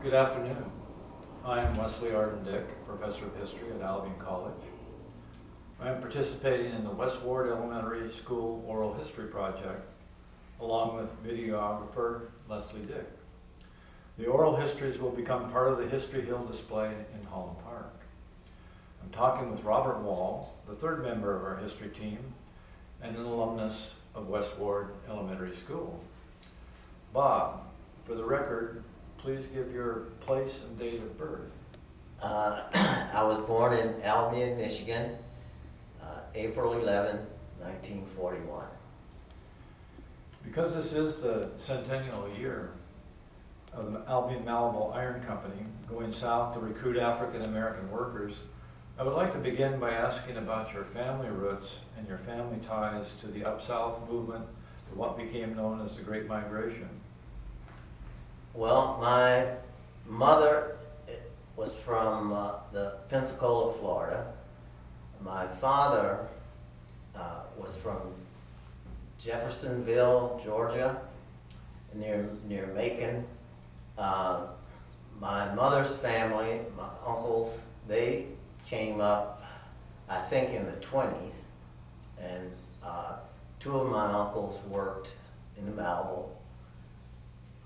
Good afternoon. I am Wesley Arden Dick, Professor of History at Albion College. I am participating in the West Ward Elementary School Oral History Project, along with videographer Leslie Dick. The oral histories will become part of the History Hill display in Holland Park. I'm talking with Robert Wall, the third member of our history team, and an alumnus of West Ward Elementary School. Bob, for the record, please give your place and date of birth. I was born in Albion, Michigan, April 11, 1941. Because this is the centennial year of the Albion Malleable Iron Company going south to recruit African American workers, I would like to begin by asking about your family roots and your family ties to the Up South movement, to what became known as the Great Migration. Well, my mother was from the Pensacola, Florida. My father was from Jeffersonville, Georgia, near Macon. My mother's family, my uncles, they came up, I think, in the 20s, and two of my uncles worked in the Malleable.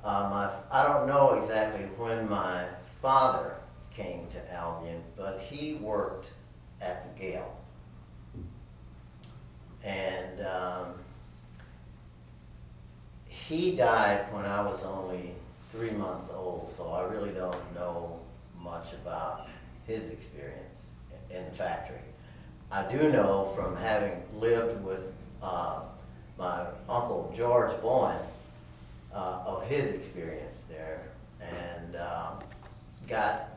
I don't know exactly when my father came to Albion, but he worked at the Gale. And he died when I was only 3 months old, so I really don't know much about his experience in the factory. I do know from having lived with my Uncle George Bowen of his experience there, and got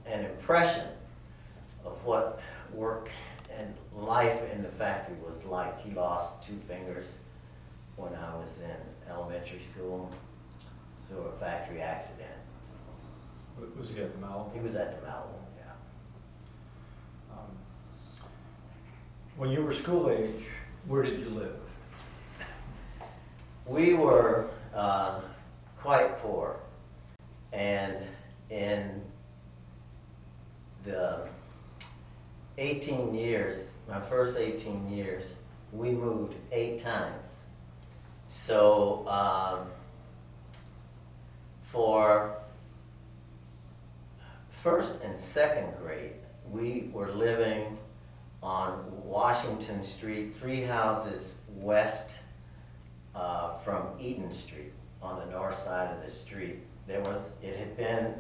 an impression of what work and life in the factory was like. He lost 2 fingers when I was in elementary school through a factory accident. So, Was he at the Malleable? he was at the Malleable, yeah. When you were school age, where did you live? We were quite poor, and in the 18 years, my first 18 years, we moved 8 times. So for first and second grade, we were living on Washington Street, 3 houses west from Eaton Street, on the north side of the street. It had been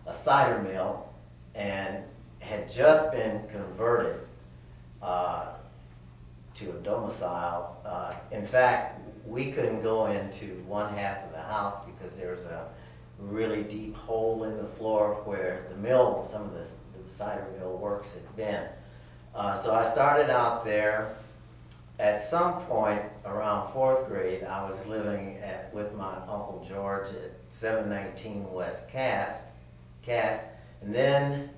a cider mill and had just been converted to a domicile. In fact, we couldn't go into one half of the house because there was a really deep hole in the floor where the mill, some of the cider mill works had been. So I started out there. At some point around 4th grade, I was living with my Uncle George at 719 West Cass, and then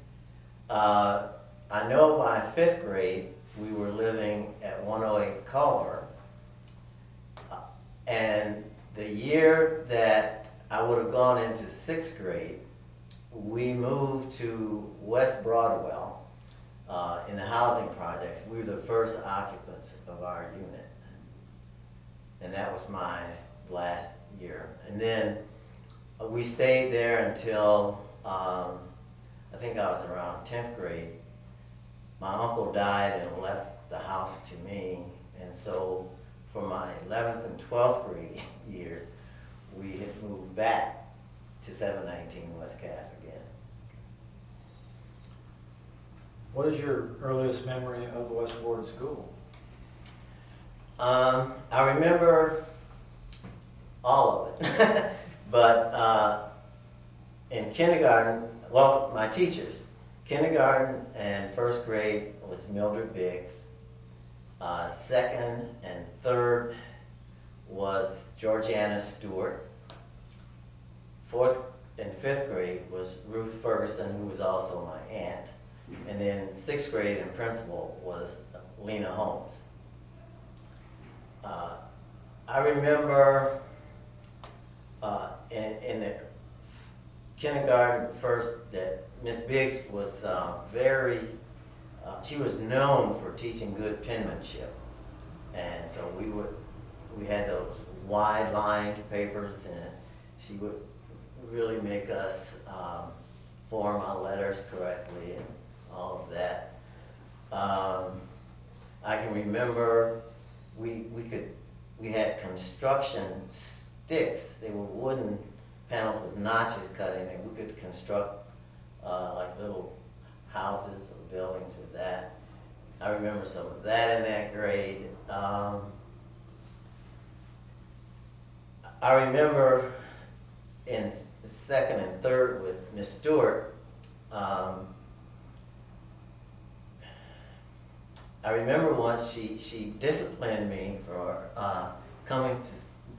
I know by 5th grade we were living at 108 Culver, and the year that I would have gone into 6th grade, we moved to West Broadwell. In the housing projects. We were the first occupants of our unit. And that was my last year. And then we stayed there until, I think I was around 10th grade. My uncle died and left the house to me. And so for my 11th and 12th grade years, we had moved back to 719 West Cass again. What is your earliest memory of West Ward School? I remember all of it, but in kindergarten, well, my teachers, kindergarten and 1st grade was Mildred Biggs, 2nd and 3rd was Georgiana Stewart, 4th and 5th grade was Ruth Ferguson, who was also my aunt. And then 6th grade and principal was Lena Holmes. I remember in the kindergarten first, that Miss Biggs was she was known for teaching good penmanship. And so we had those wide lined papers, and she would really make us form our letters correctly and all of that. I can remember we had construction sticks. They were wooden panels with notches cut in, and we could construct like little houses or buildings with that. I remember some of that in that grade. I remember in second and third with Miss Stewart, I remember once she disciplined me for coming to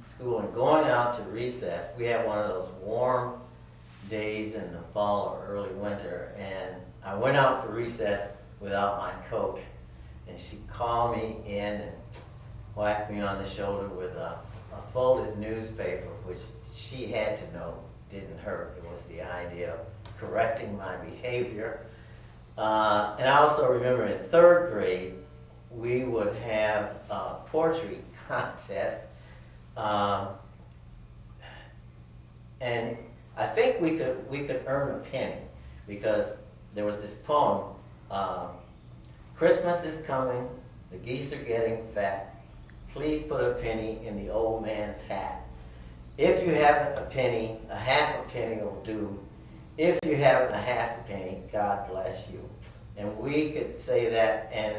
school and going out to recess. We had one of those warm days in the fall or early winter, and I went out for recess without my coat, and she called me in and whacked me on the shoulder with a folded newspaper, which she had to know didn't hurt. It was the idea of correcting my behavior. And I also remember in third grade, we would have a poetry contest. And I think we could earn a penny, because there was this poem, Christmas is coming, the geese are getting fat, please put a penny in the old man's hat. If you haven't a penny, a half a penny will do. If you haven't a half a penny, God bless you. And we could say that, and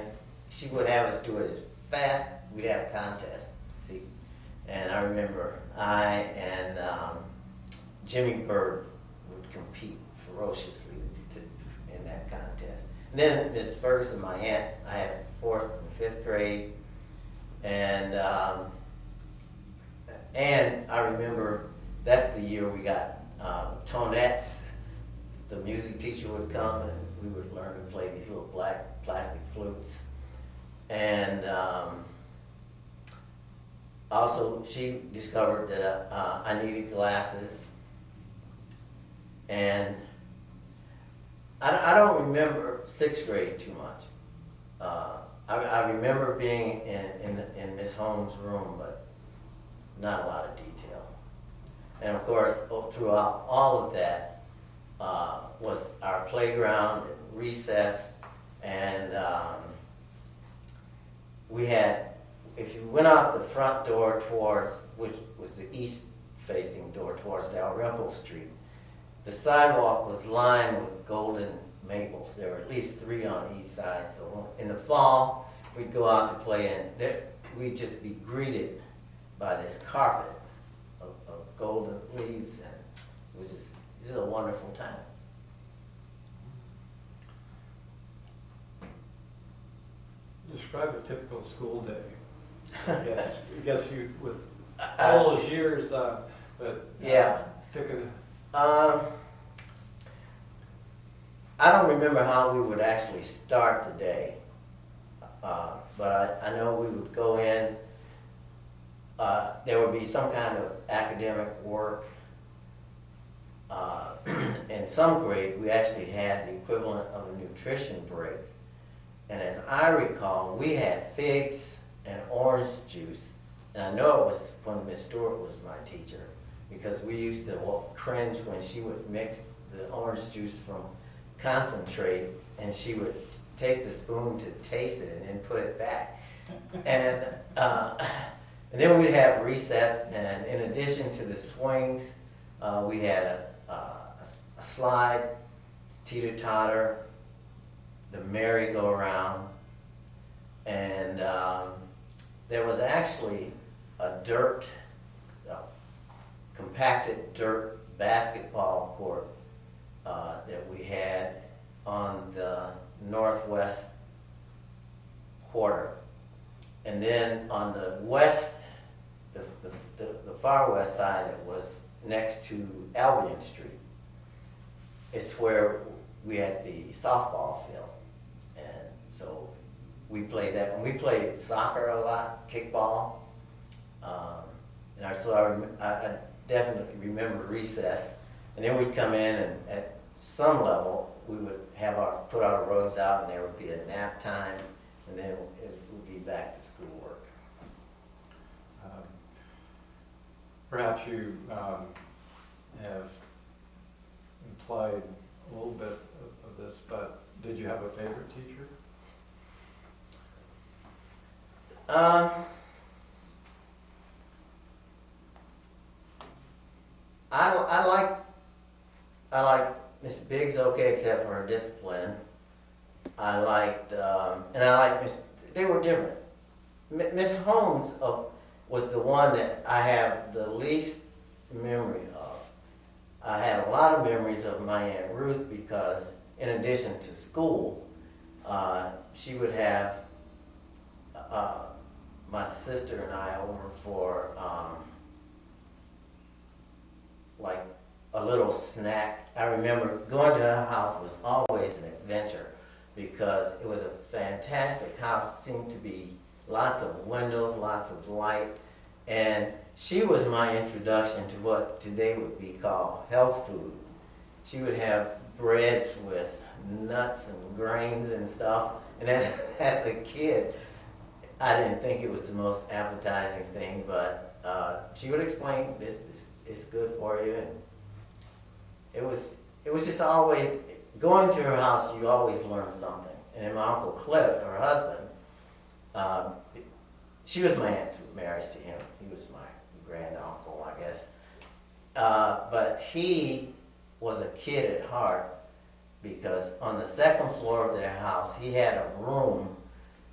she would have us do it as fast. We'd have a contest. See? And I remember I and Jimmy Bird would compete ferociously in that contest. And then Ms. Ferguson, my aunt, I had fourth and fifth grade, and I remember that's the year we got tonettes. The music teacher would come, and we would learn to play these little black plastic flutes. And also, she discovered that I needed glasses. And I don't remember sixth grade too much. I remember being in Miss Holmes' room, but not a lot of detail. And of course, throughout all of that was our playground and recess, and we had, if you went out the front door towards, which was the east-facing door towards Dalrymple Street, the sidewalk was lined with golden maples. There were at least 3 on each side. So in the fall, we'd go out to play, and we'd just be greeted by this carpet of golden leaves, and it was just a wonderful time. Describe a typical school day. I guess you, with all those years, but yeah. Pick a. I don't remember how we would actually start the day, but I know we would go in. There would be some kind of academic work. In some grade, we actually had the equivalent of a nutrition break. And as I recall, we had figs and orange juice. And I know it was when Miss Stewart was my teacher, because we used to cringe when she would mix the orange juice from concentrate, and she would take the spoon to taste it and then put it back. And then we'd have recess, and in addition to the swings, we had a slide, teeter-totter, the merry-go-round, and there was actually a compacted dirt basketball court that we had on the northwest quarter. And then on the west, the far west side, it was next to Albion Street. It's where we had the softball field. And so we played that. And we played soccer a lot, kickball. And so I definitely remember recess. And then we'd come in and at some level, we would have put our rugs out and there would be a nap time, and then it would be back to schoolwork. Um, Perhaps you have implied a little bit of this, but did you have a favorite teacher? I like Miss Biggs okay, except for her discipline. I liked, and I liked they were different. Miss Holmes was the one that I have the least memory of. I had a lot of memories of my Aunt Ruth because in addition to school, she would have my sister and I over for like a little snack. I remember going to her house was always an adventure because it was a fantastic house, seemed to be lots of windows, lots of light, and she was my introduction to what today would be called health food. She would have breads with nuts and grains and stuff, and as a kid, I didn't think it was the most appetizing thing, but she would explain, this is good for you, and it was just always, going to her house, you always learned something. And then my Uncle Cliff, her husband, she was my aunt through marriage to him. He was my grand uncle, I guess. But he was a kid at heart because on the second floor of their house, he had a room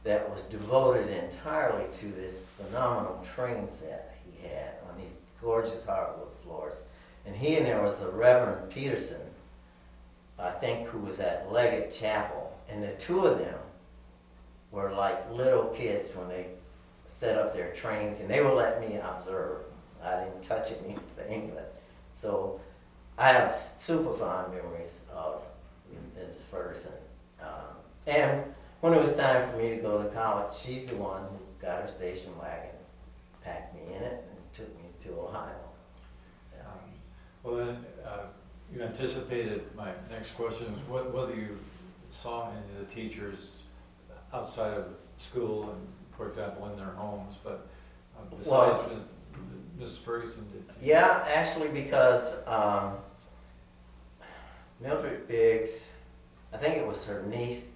that was devoted entirely to this phenomenal train set he had on these gorgeous hardwood floors. And there was a Reverend Peterson, I think, who was at Leggett Chapel. And the two of them were like little kids when they set up their trains, and they would let me observe. I didn't touch anything, but so I have super fond memories of Mrs. Ferguson. And when it was time for me to go to college, she's the one who got her station wagon, packed me in it, and took me to Ohio. Well, then, you anticipated my next question is whether you saw any of the teachers outside of school and, for example, in their homes, but besides Mrs. Ferguson, did you? Yeah, actually, because Mildred Biggs, I think it was her niece,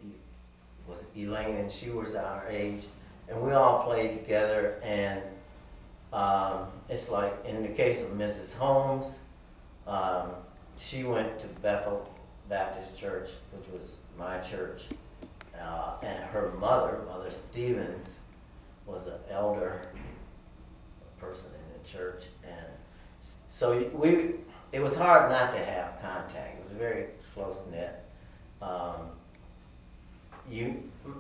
was Elaine, and she was our age, and we all played together, and it's like, in the case of Mrs. Holmes, she went to Bethel Baptist Church, which was my church, and her mother, Mother Stevens, was an elder person in the church, and so it was hard not to have contact. It was very close-knit.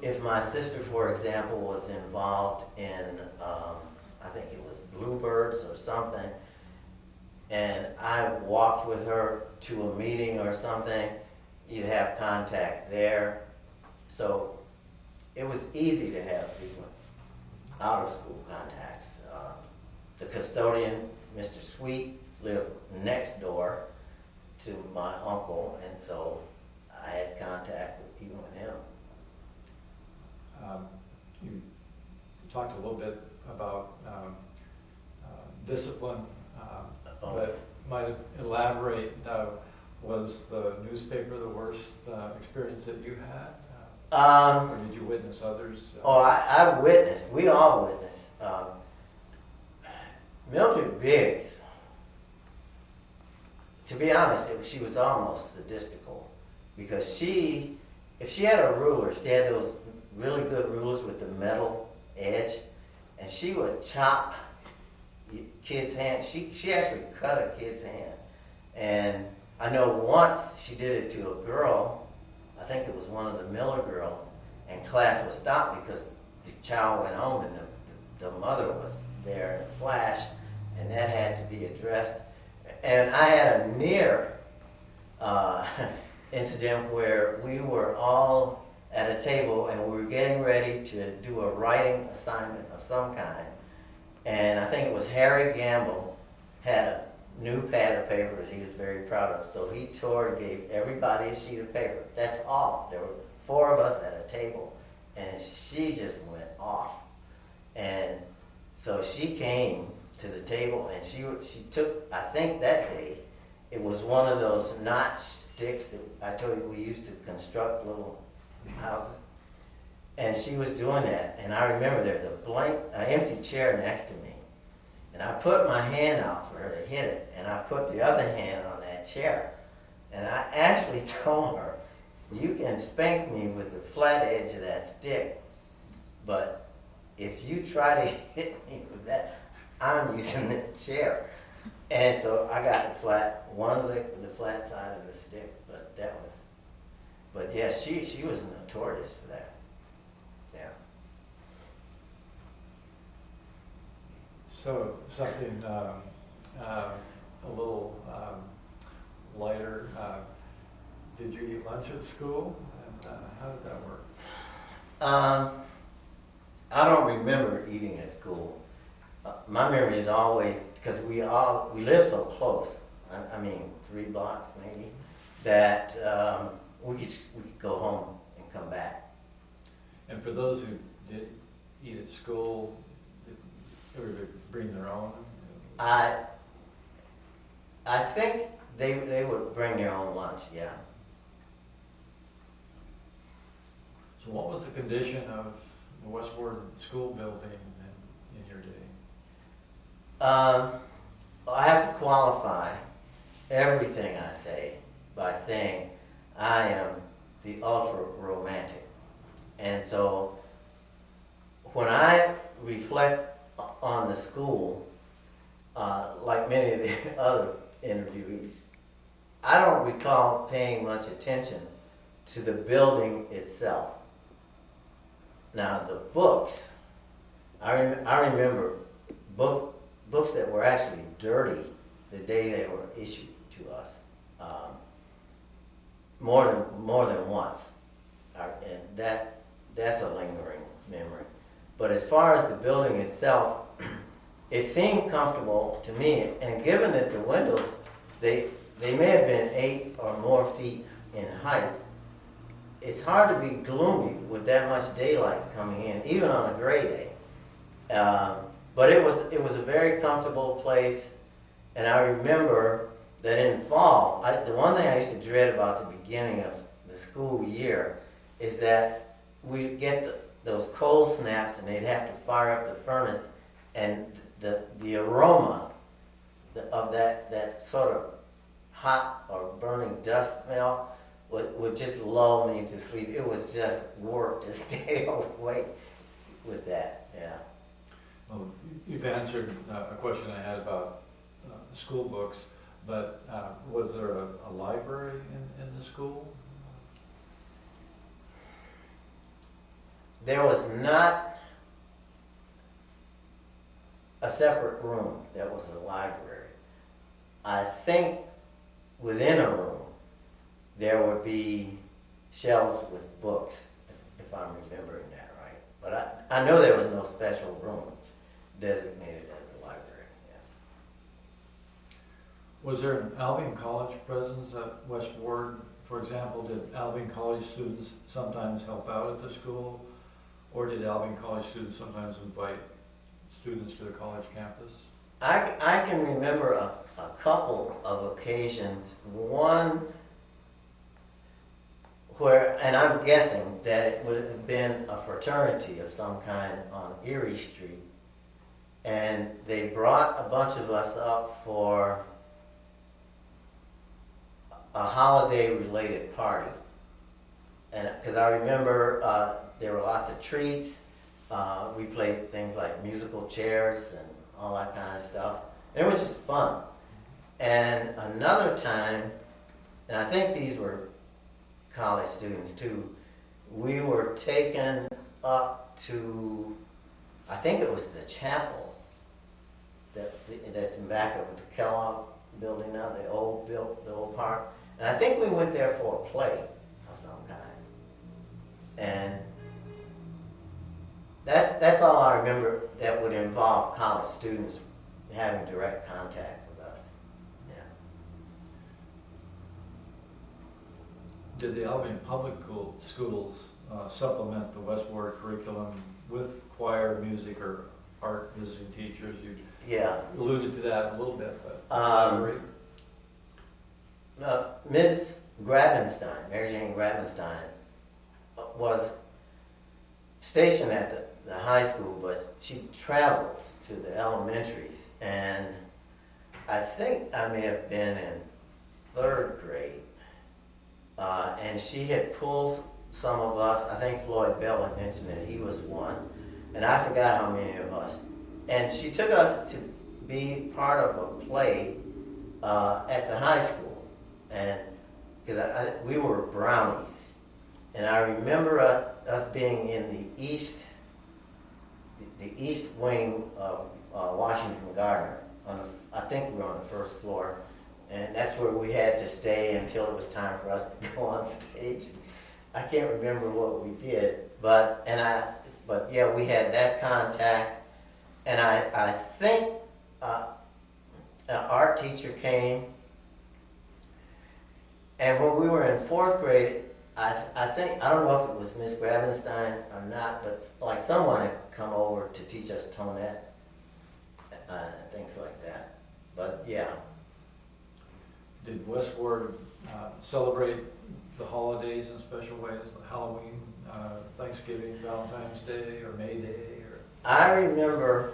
If my sister, for example, was involved in, I think it was Bluebirds or something, and I walked with her to a meeting or something, you'd have contact there. So it was easy to have frequent out-of-school contacts. The custodian, Mr. Sweet, lived next door to my uncle, and so I had contact even with him. You talked a little bit about discipline, but might elaborate, was the newspaper the worst experience that you had? Or did you witness others? I witnessed, we all witnessed. Mildred Biggs, to be honest, she was almost sadistical, because if she had a ruler, she had those really good rulers with the metal edge, and she would chop kids' hands. She actually cut a kid's hand. And I know once she did it to a girl, I think it was one of the Miller girls, and class was stopped because the child went home and the mother was there in a flash, and that had to be addressed. And I had a near incident where we were all at a table and we were getting ready to do a writing assignment of some kind. And I think it was Harry Gamble had a new pad of paper that he was very proud of. So he tore and gave everybody a sheet of paper. That's all. There were 4 of us at a table, and she just went off. And so she came to the table, and she took, I think that day, it was one of those notch sticks that I told you we used to construct little houses. And she was doing that, and I remember there's an empty chair next to me. And I put my hand out for her to hit it, and I put the other hand on that chair. And I actually told her, you can spank me with the flat edge of that stick, but if you try to hit me with that, I'm using this chair. And so I got one lick with the flat side of the stick, but yeah, she was notorious for that. Yeah. So something a little lighter. Did you eat lunch at school? And how did that work? I don't remember eating at school. My memory is always, because we live so close, I mean 3 blocks maybe, that we could go home and come back. And for those who did eat at school, did everybody bring their own? I think they would bring their own lunch, yeah. So what was the condition of the West Ward School building in your day? I have to qualify everything I say by saying I am the ultra romantic. And so when I reflect on the school, like many of the other interviewees, I don't recall paying much attention to the building itself. Now the books, I remember books that were actually dirty the day they were issued to us, more than once, and that's a lingering memory. But as far as the building itself, it seemed comfortable to me, and given that the windows, they may have been 8 or more feet in height, it's hard to be gloomy with that much daylight coming in, even on a gray day. But it was a very comfortable place, and I remember that in fall, the one thing I used to dread about the beginning of the school year is that we'd get those cold snaps, and they'd have to fire up the furnace, and the aroma of that sort of hot or burning dust smell would just lull me to sleep. It was just work to stay awake with that, yeah. Well, you've answered a question I had about school books, but was there a library in the school? There was not a separate room that was a library. I think within a room there would be shelves with books, if I'm remembering that right. But I know there was no special room designated as a library. Yeah. Was there an Albion College presence at West Ward? For example, did Albion College students sometimes help out at the school? Or did Albion College students sometimes invite students to the college campus? I can remember a couple of occasions. One where, and I'm guessing that it would have been a fraternity of some kind on Erie Street, and they brought a bunch of us up for a holiday-related party. And because I remember there were lots of treats, we played things like musical chairs and all that kind of stuff. And it was just fun. And another time, and I think these were college students too, we were taken up to, I think it was the chapel that's in back of the Kellogg building now, the old park. And I think we went there for a play of some kind. And that's all I remember that would involve college students having direct contact with us. did the Albion Public Schools supplement the West Ward curriculum with choir, music, or art visiting teachers? You Yeah. alluded to that a little bit, but elaborate. Ms. Grabenstein, Mary Jane Grabenstein, was stationed at the high school, but she travels to the elementaries, and I think I may have been in 3rd grade, and she had pulled some of us. I think Floyd Bell had mentioned that he was one, and I forgot how many of us. And she took us to be part of a play at the high school, and because we were brownies, and I remember us being in the east wing of Washington Gardner. I think we were on the 1st floor, and that's where we had to stay until it was time for us to go on stage. I can't remember what we did, but yeah, we had that contact, and I think an art teacher came, and when we were in 4th grade, I think, I don't know if it was Miss Grabenstein or not, but like someone had come over to teach us tonette, things like that. But yeah. Did West Ward celebrate the holidays in special ways, like Halloween, Thanksgiving, Valentine's Day, or May Day? Or? I remember,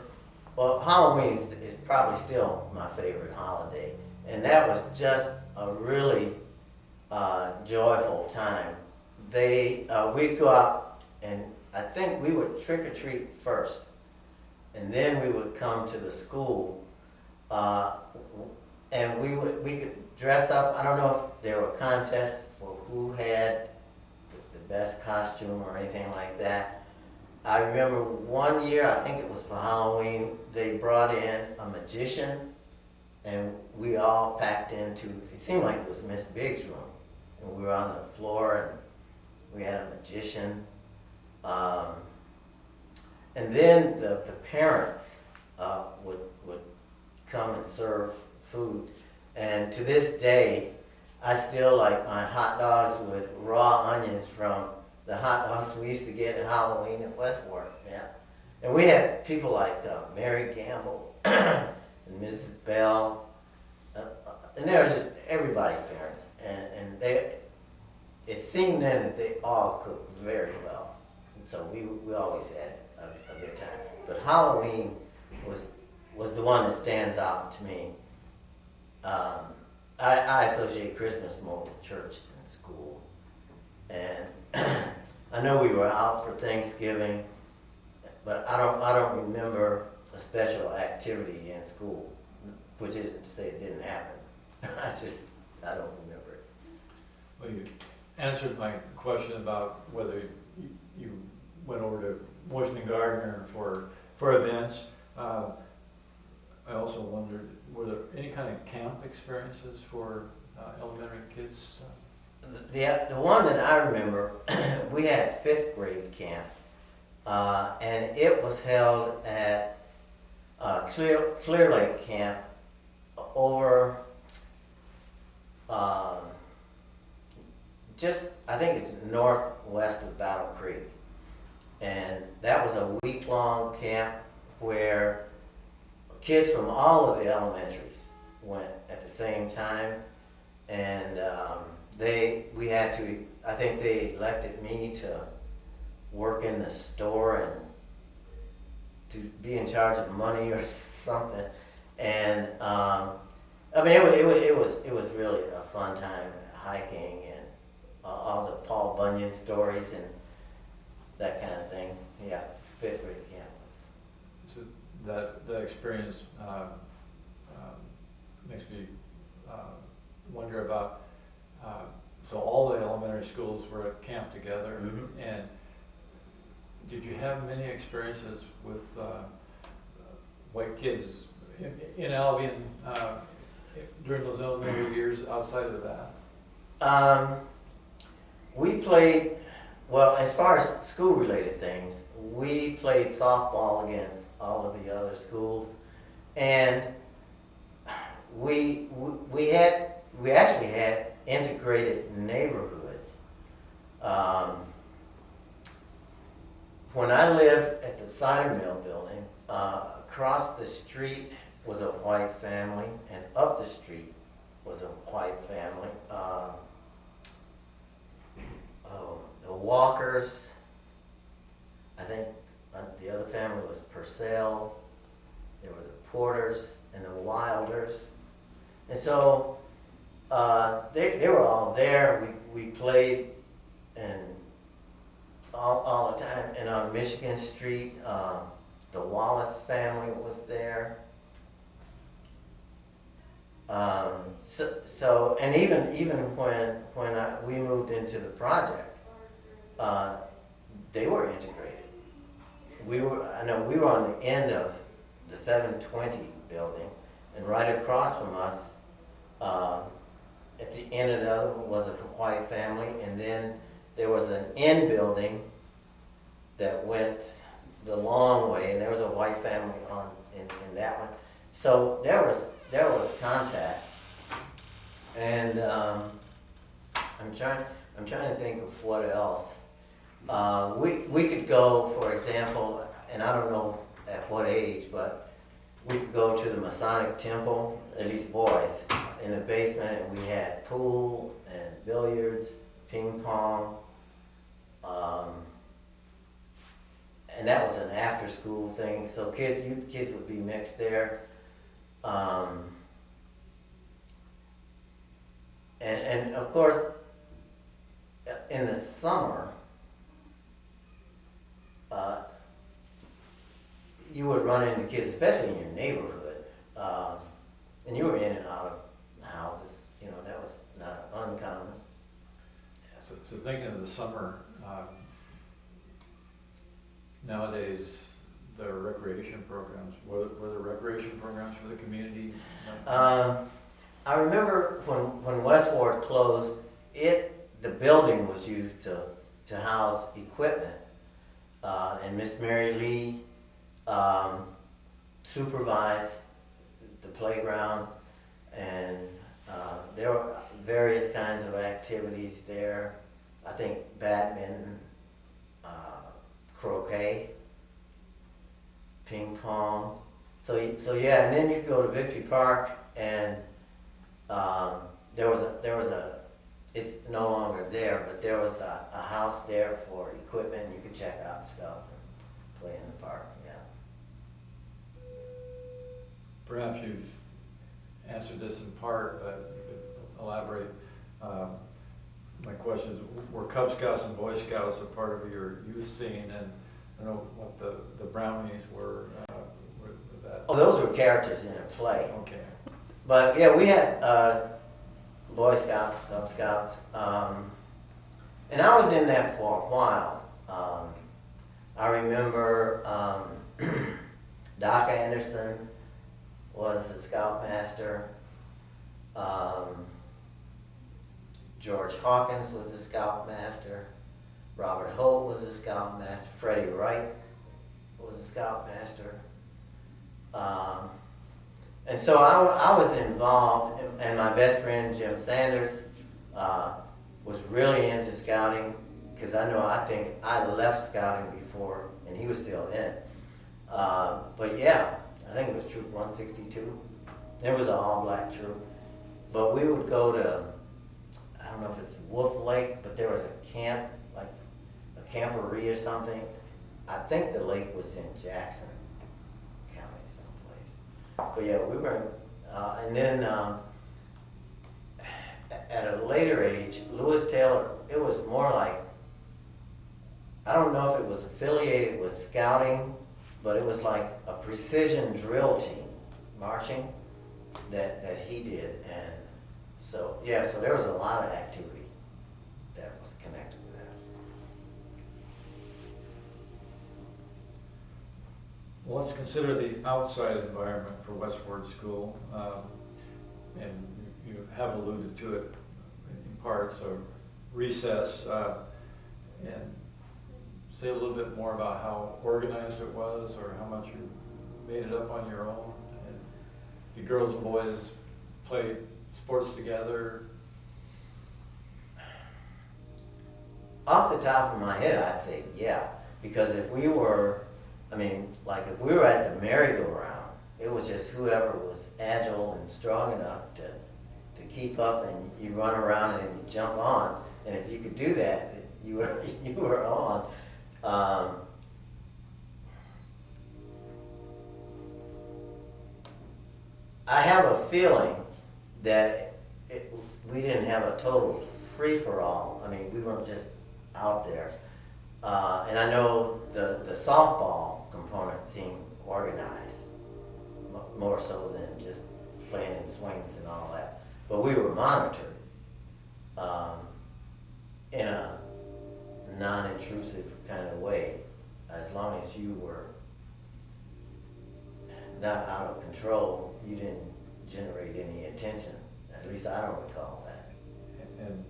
well, Halloween is probably still my favorite holiday, and that was just a really joyful time. We'd go out, and I think we would trick or treat first, and then we would come to the school, and we could dress up. I don't know if there were contests for who had the best costume or anything like that. I remember one year, I think it was for Halloween, they brought in a magician, and we all packed into, it seemed like it was Miss Biggs' room, and we were on the floor, and we had a magician. And then the parents would come and serve food. And to this day, I still like my hot dogs with raw onions from the hot dogs we used to get at Halloween at West Ward. Yeah. And we had people like Mary Gamble and Mrs. Bell, and they were just everybody's parents. And it seemed then that they all cooked very well. And so we always had a good time. But Halloween was the one that stands out to me. I associate Christmas more with church than school. And I know we were out for Thanksgiving, but I don't remember a special activity in school, which isn't to say it didn't happen. I don't remember it. Well, you answered my question about whether you went over to Washington Gardner for events. I also wondered, were there any kind of camp experiences for elementary kids? The one that I remember, we had 5th grade camp, and it was held at Clear Lake Camp over I think it's northwest of Battle Creek. And that was a week-long camp where kids from all of the elementaries went at the same time. And I think they elected me to work in the store and to be in charge of money or something. And I mean, it was really a fun time hiking and all the Paul Bunyan stories and that kind of thing. Yeah, 5th grade camp. So that experience makes me wonder about, so all the elementary schools were at camp together, Mm-hmm. and did you have many experiences with white kids in Albion during those elementary years outside of that? We played, well, as far as school-related things, we played softball against all of the other schools, and we actually had integrated neighborhoods. Um, when I lived at the cider mill building, across the street was a white family, and up the street was a white family. The Walkers, I think the other family was Purcell. There were the Porters and the Wilders. And so they were all there. We played and all the time. And on Michigan Street, the Wallace family was there. And even when we moved into the projects, they were integrated. I know we were on the end of the 720 building, and right across from us, at the end of the other one was a white family, and then there was an end building that went the long way, and there was a white family in that one. So there was contact, and I'm trying to think of what else. We could go, for example, and I don't know at what age, but we could go to the Masonic Temple, at least boys, in the basement, and we had pool and billiards, ping pong, and that was an after-school thing. So kids would be mixed there. And of course, in the summer, you would run into kids, especially in your neighborhood, and you were in and out of houses. You know, that was not uncommon. So thinking of the summer, nowadays, the recreation programs, were there recreation programs for the community? I remember when West Ward closed, the building was used to house equipment, and Miss Mary Lee supervised the playground, and there were various kinds of activities there. I think badminton, croquet, ping pong. So yeah, and then you could go to Victory Park, and there was a it's no longer there, but there was a house there for equipment. You could check out stuff and play in the park. Yeah. Perhaps you've answered this in part, but you could elaborate. My question is, were Cub Scouts and Boy Scouts a part of your youth scene? And I don't know what the Brownies were with that. Oh, those were characters in a play. Okay. But yeah, we had Boy Scouts, Cub Scouts, and I was in that for a while. I remember Doc Anderson was the scoutmaster. George Hawkins was the scoutmaster. Robert Holt was the scoutmaster. Freddie Wright was the scoutmaster. And so I was involved, and my best friend Jim Sanders was really into scouting, because I think I left scouting before, and he was still in it. But yeah, I think it was Troop 162. It was an all-black troop. But we would go to, I don't know if it's Wolf Lake, but there was a camp, like a camporee or something. I think the lake was in Jackson County someplace. But yeah, we were, and then at a later age, Lewis Taylor, it was more like, I don't know if it was affiliated with scouting, but it was like a precision drill team, marching, that he did. And so, yeah, so there was a lot of activity that was connected with that. Well, let's consider the outside environment for West Ward School. And you have alluded to it in part, so recess, and say a little bit more about how organized it was, or how much you made it up on your own. And the girls and boys played sports together. off the top of my head, I'd say yeah, because if we were, I mean, like if we were at the merry-go-round, it was just whoever was agile and strong enough to keep up, and you run around and you jump on, and if you could do that, you were you were on. I have a feeling that we didn't have a total free-for-all. I mean, we weren't just out there. And I know the softball component seemed organized, more so than just playing in swings and all that. But we were monitored in a non-intrusive kind of way, as long as you were not out of control, you didn't generate any attention. At least I don't recall that. And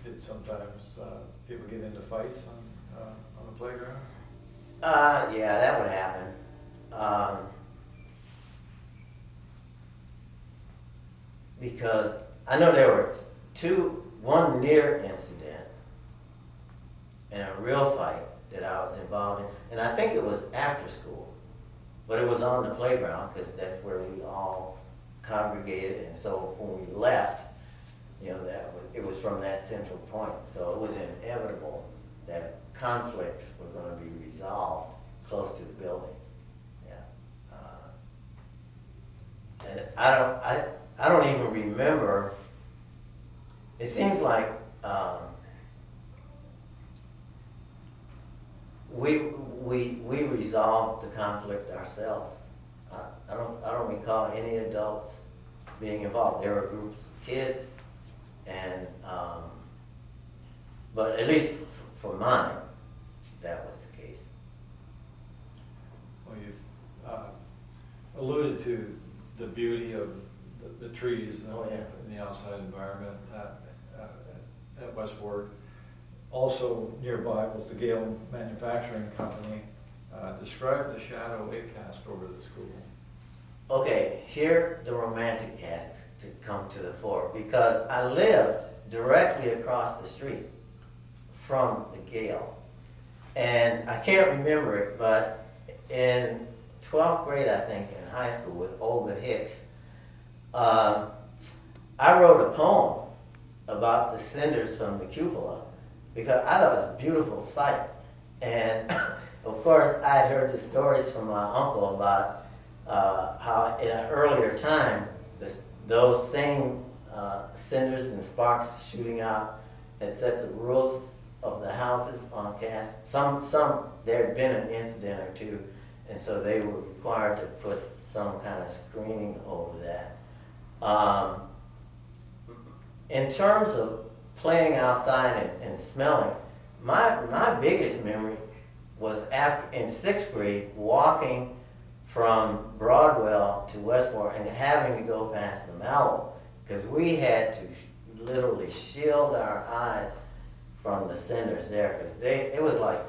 did sometimes people get into fights on the playground? Yeah, that would happen. Because I know there were one near incident and a real fight that I was involved in, and I think it was after school, but it was on the playground because that's where we all congregated, and so when we left, it was from that central point, so it was inevitable that conflicts were going to be resolved close to the building. Yeah, and I don't even remember. It seems like we resolved the conflict ourselves. I don't recall any adults being involved. There were groups of kids, and but at least for mine, that was the case. Well, you've alluded to the beauty of the trees Oh, yeah. in the outside environment at West Ward. Also nearby was the Gale Manufacturing Company. Describe the shadow it cast over the school. Okay, here the romantic has to come to the fore, because I lived directly across the street from the Gale. And I can't remember it, but in 12th grade, I think, in high school with Olga Hicks, I wrote a poem about the cinders from the cupola because I thought it was a beautiful sight. And of course, I had heard the stories from my uncle about how in an earlier time, those same cinders and sparks shooting out had set the roofs of the houses on cast. There had been an incident or two, and so they were required to put some kind of screening over that. In terms of playing outside and smelling, my biggest memory was in 6th grade, walking from Broadwell to West Ward and having to go past the Mallow, because we had to literally shield our eyes from the cinders there, because it was like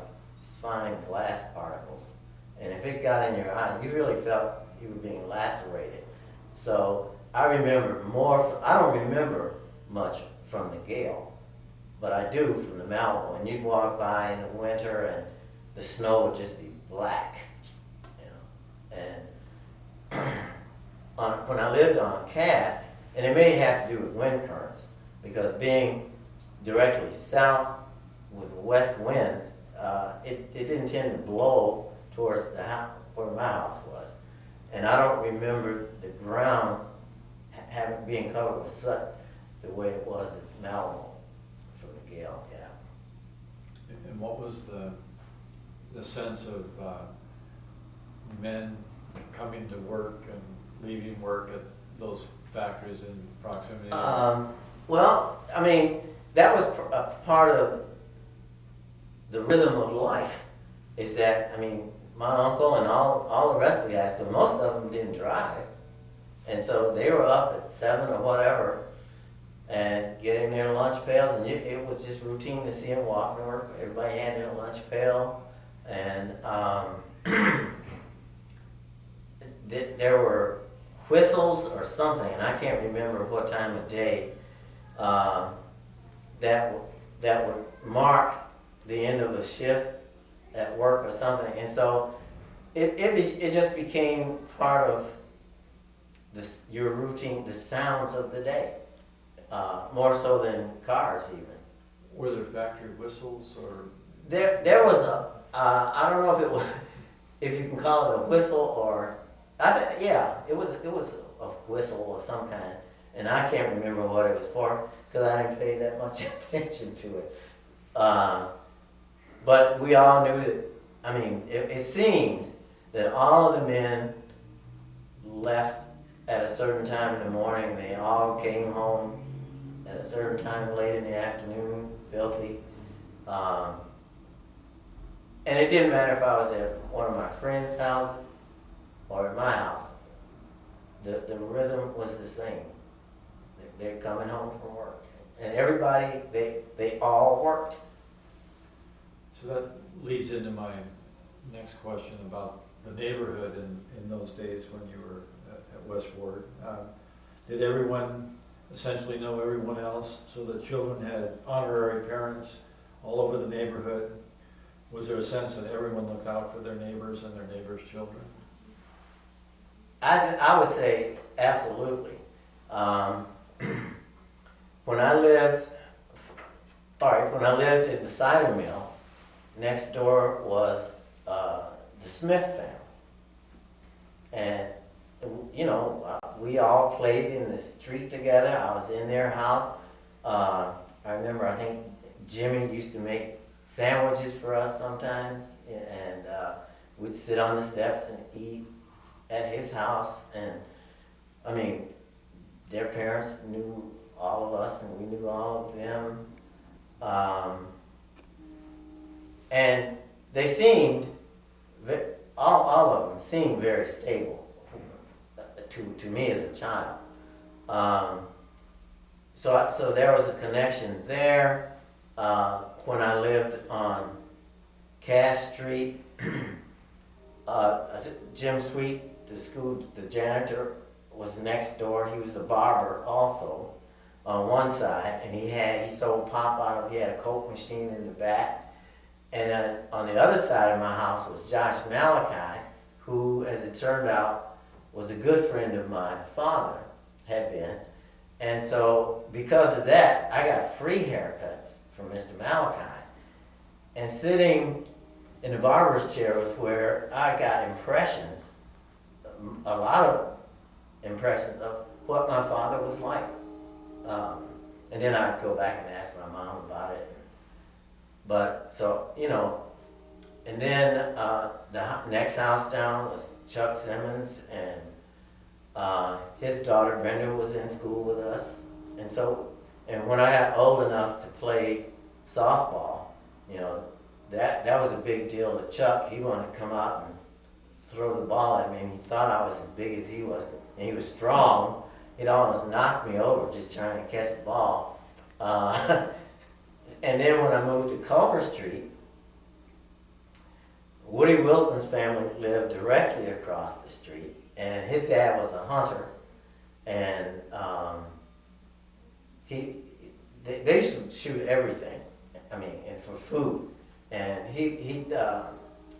fine glass particles. And if it got in your eye, you really felt you were being lacerated. So I remember I don't remember much from the Gale, but I do from the Mallow. And you'd walk by in the winter and the snow would just be black, And when I lived on Cass, and it may have to do with wind currents, because being directly south with west winds, it didn't tend to blow towards the house where my house was. And I don't remember the ground being covered with soot the way it was at Malmo from the Gale, yeah. And what was the sense of men coming to work and leaving work at those factories in proximity? Well, I mean, that was a part of the rhythm of life. Is that, I mean, my uncle and all the rest of the guys, but most of them didn't drive. And so they were up at 7 or whatever and getting their lunch pails, and it was just routine to see them walking to work. Everybody had their lunch pail, and there were whistles or something, and I can't remember what time of day, that that would mark the end of a shift at work or something. And so it just became part of your routine, the sounds of the day, more so than cars even. Were there factory whistles or? There was I don't know if it was, if you can call it a whistle or, it was a whistle of some kind. And I can't remember what it was for, because I didn't pay that much attention to it. But we all knew that, I mean, it seemed that all of the men left at a certain time in the morning. They all came home at a certain time late in the afternoon, filthy. And it didn't matter if I was at one of my friends' houses or at my house. The rhythm was the same. They're coming home from work. And everybody, they all worked. So that leads into my next question about the neighborhood in those days when you were at West Ward. Did everyone essentially know everyone else, so that children had honorary parents all over the neighborhood? Was there a sense that everyone looked out for their neighbors and their neighbors' children? I would say absolutely. When I lived in the cider mill, next door was the Smith family. And, we all played in the street together. I was in their house. I remember, I think Jimmy used to make sandwiches for us sometimes, and we'd sit on the steps and eat at his house. And, I mean, their parents knew all of us, and we knew all of them. And they seemed, all of them seemed very stable to me as a child. So there was a connection there. When I lived on Cass Street, Jim Sweet, the janitor, was next door. He was a barber also on one side, and he sold pop he had a Coke machine in the back. And then on the other side of my house was Josh Malachi, who, as it turned out, was a good friend of my father, had been. And so because of that, I got free haircuts from Mr. Malachi. And sitting in the barber's chair was where I got impressions, a lot of impressions of what my father was like. And then I'd go back and ask my mom about it. But so, and then the next house down was Chuck Simmons, and his daughter Brenda was in school with us. And when I got old enough to play softball, that was a big deal to Chuck. He wanted to come out and throw the ball at me, and he thought I was as big as he was. And he was strong. He'd almost knock me over just trying to catch the ball. And then when I moved to Culver Street, Woody Wilson's family lived directly across the street, and his dad was a hunter, and they used to shoot everything. I mean, and for food, and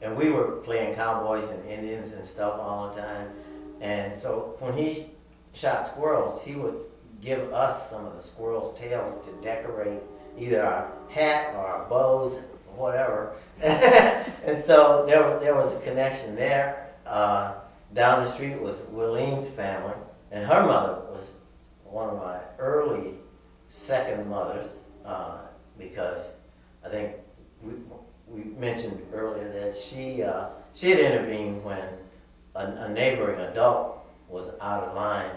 and we were playing cowboys and Indians and stuff all the time, and so when he shot squirrels, he would give us some of the squirrels' tails to decorate either our hat or our bows, or whatever. And so there was a connection there. Down the street was Willine's family, and her mother was one of my early second mothers, because I think we mentioned earlier that she had intervened when a neighboring adult was out of line,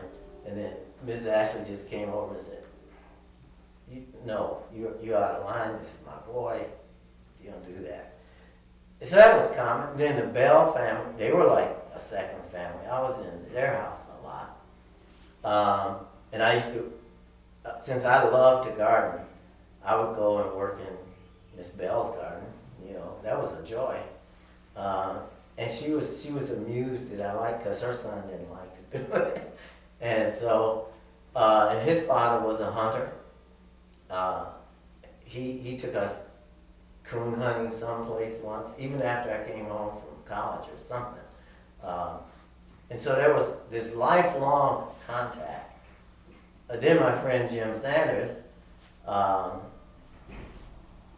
and then Ms. Ashley just came over and said, you're out of line. This is my boy. You don't do that. So that was common. And then the Bell family, they were like a second family. I was in their house a lot. And I used to, since I loved to garden, I would go and work in Miss Bell's garden. That was a joy. And she was amused that I liked, because her son didn't like to do it. And so, and his father was a hunter. He he took us coon hunting someplace once, even after I came home from college or something. And so there was this lifelong contact. Then my friend Jim Sanders,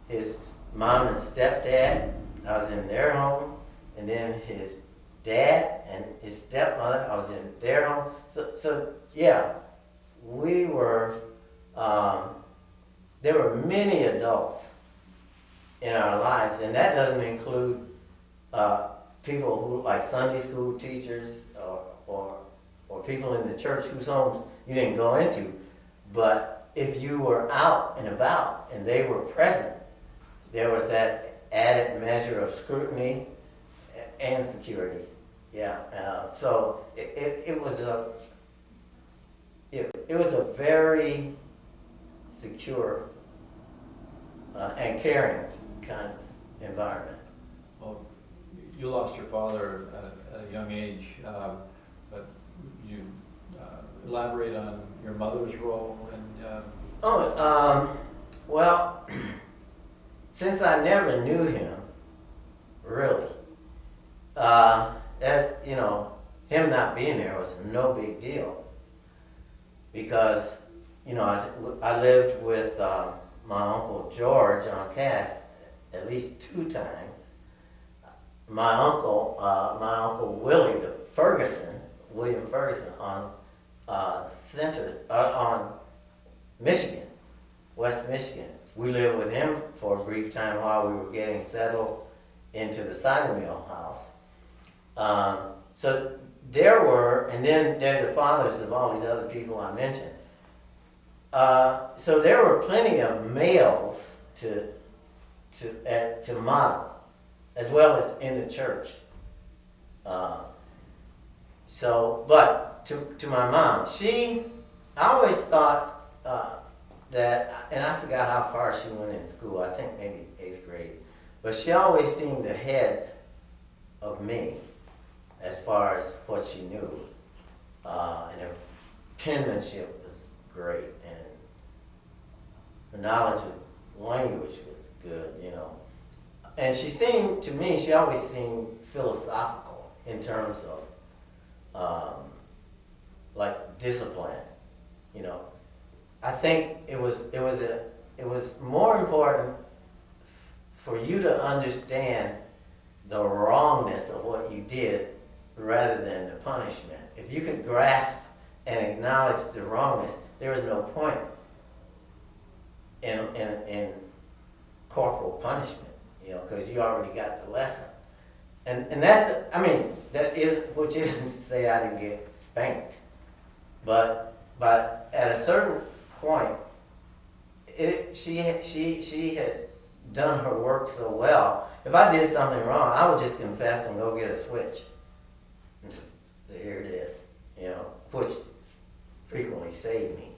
his mom and stepdad, I was in their home, and then his dad and his stepmother, I was in their home. So yeah, we were, there were many adults in our lives, and that doesn't include people who, like Sunday school teachers or people in the church whose homes you didn't go into. But if you were out and about and they were present, there was that added measure of scrutiny and security. Yeah. So it was a very secure and caring kind of environment. Well, you lost your father at a young age, but you elaborate on your mother's role and. Well, since I never knew him, really, that, you know, him not being there was no big deal, because, you know, I lived with my Uncle George on Cass at least 2 times. My uncle William Ferguson on on Michigan, West Michigan. We lived with him for a brief time while we were getting settled into the cider mill house. So there were, and then there are the fathers of all these other people I mentioned. So there were plenty of males to model, as well as in the church. But to my mom, I always thought that, and I forgot how far she went in school, I think maybe 8th grade, but she always seemed ahead of me as far as what she knew. And her penmanship was great, and her knowledge of language was good, you know. And she seemed, to me, she always seemed philosophical in terms of like discipline, you know. I think it was more important for you to understand the wrongness of what you did rather than the punishment. If you could grasp and acknowledge the wrongness, there was no point in corporal punishment, you know, because you already got the lesson. And that's which isn't to say I didn't get spanked, but at a certain point, she had done her work so well. If I did something wrong, I would just confess and go get a switch. And so, here it is, you know, which frequently saved me.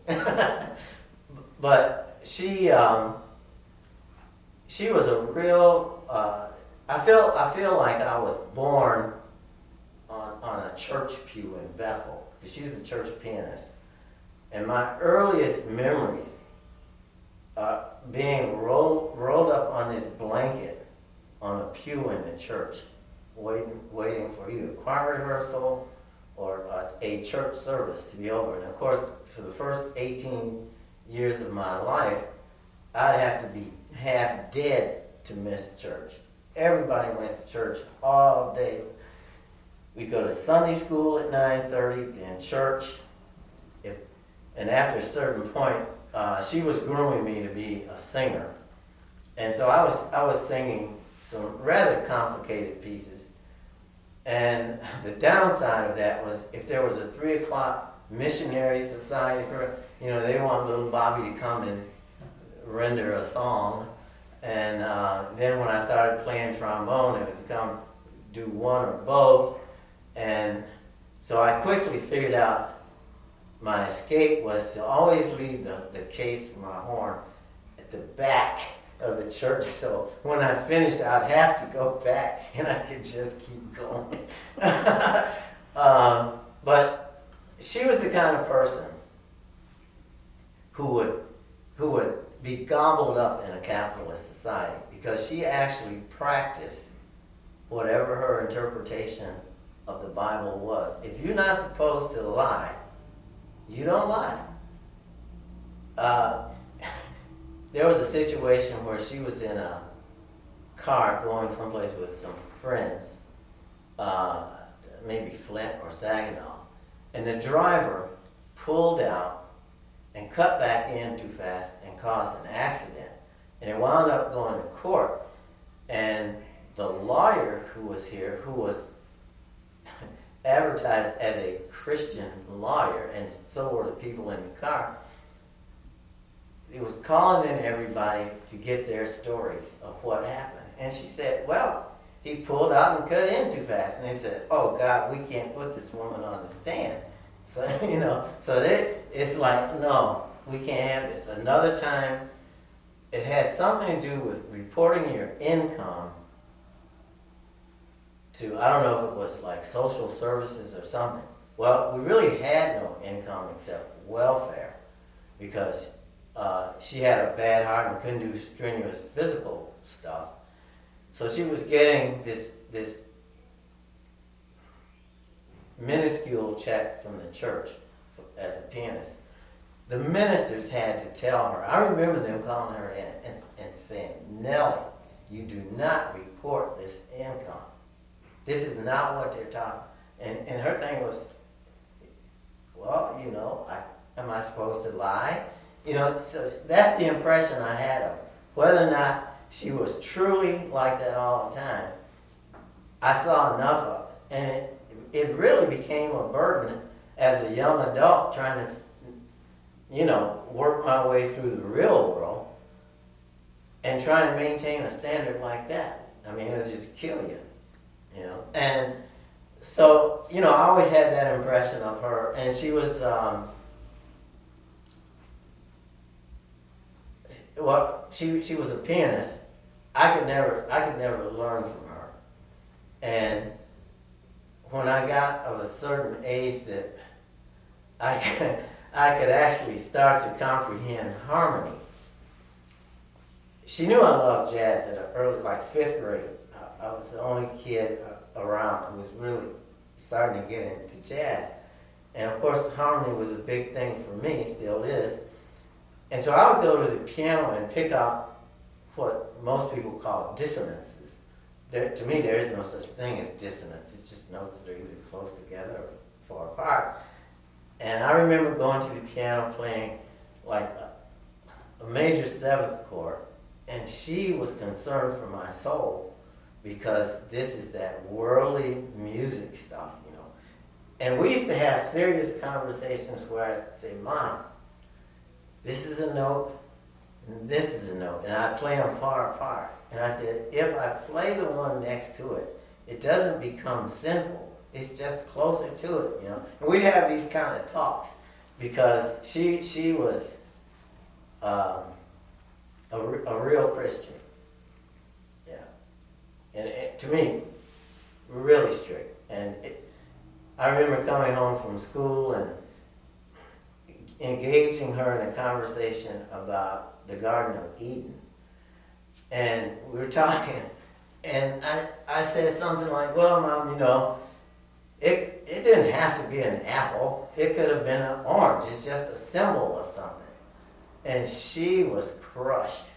But she was a real. I feel like I was born on a church pew in Bethel, because she's a church pianist. And my earliest memories being rolled up on this blanket on a pew in the church, waiting for either choir rehearsal or a church service to be over. And of course, for the first 18 years of my life, I'd have to be half dead to miss church. Everybody went to church all day. We'd go to Sunday school at 9:30, then church. And after a certain point, she was grooming me to be a singer. And so I was singing some rather complicated pieces. And the downside of that was, if there was a 3 o'clock missionary society, you know, they want little Bobby to come and render a song. And then when I started playing trombone, it was to come do one or both. And so I quickly figured out my escape was to always leave the case for my horn at the back of the church. So when I finished, I'd have to go back and I could just keep going. But she was the kind of person who would be gobbled up in a capitalist society, because she actually practiced whatever her interpretation of the Bible was. If you're not supposed to lie, you don't lie. There was a situation where she was in a car going someplace with some friends, maybe Flint or Saginaw, and the driver pulled out and cut back in too fast and caused an accident. And it wound up going to court, and the lawyer who was here, who was advertised as a Christian lawyer, and so were the people in the car, he was calling in everybody to get their stories of what happened. And she said, well, he pulled out and cut in too fast. And they said, oh God, we can't put this woman on the stand. So, it's like, no, we can't have this. Another time, it had something to do with reporting your income to, I don't know if it was like social services or something. Well, we really had no income except welfare, because she had a bad heart and couldn't do strenuous physical stuff. So she was getting this minuscule check from the church as a pianist. The ministers had to tell her. I remember them calling her in and saying, Nellie, you do not report this income. This is not what they're talking. And her thing was, well, am I supposed to lie? So that's the impression I had of her. Whether or not she was truly like that all the time, I saw enough of it. And it really became a burden as a young adult trying to, work my way through the real world and trying to maintain a standard like that. I mean, it'll just kill you, And so, I always had that impression of her. And she was, she was a pianist. I could never learn from her. And when I got of a certain age that I could actually start to comprehend harmony, she knew I loved jazz at an early, like 5th grade. I was the only kid around who was really starting to get into jazz. And of course, harmony was a big thing for me, still is. And so I would go to the piano and pick out what most people call dissonances. To me, there is no such thing as dissonance. It's just notes that are either close together or far apart. And I remember going to the piano playing like a major 7th chord, and she was concerned for my soul, because this is that worldly music stuff, And we used to have serious conversations where I'd say, Mom, this is a note, and this is a note, and I'd play them far apart. And I said, if I play the one next to it, it doesn't become sinful. It's just closer to it, And we'd have these kind of talks, because she was a real Christian. Yeah. And to me, really strict. And I remember coming home from school and engaging her in a conversation about the Garden of Eden. And we were talking, and I said something like, well, Mom, it didn't have to be an apple. It could have been an orange. It's just a symbol of something. And she was crushed.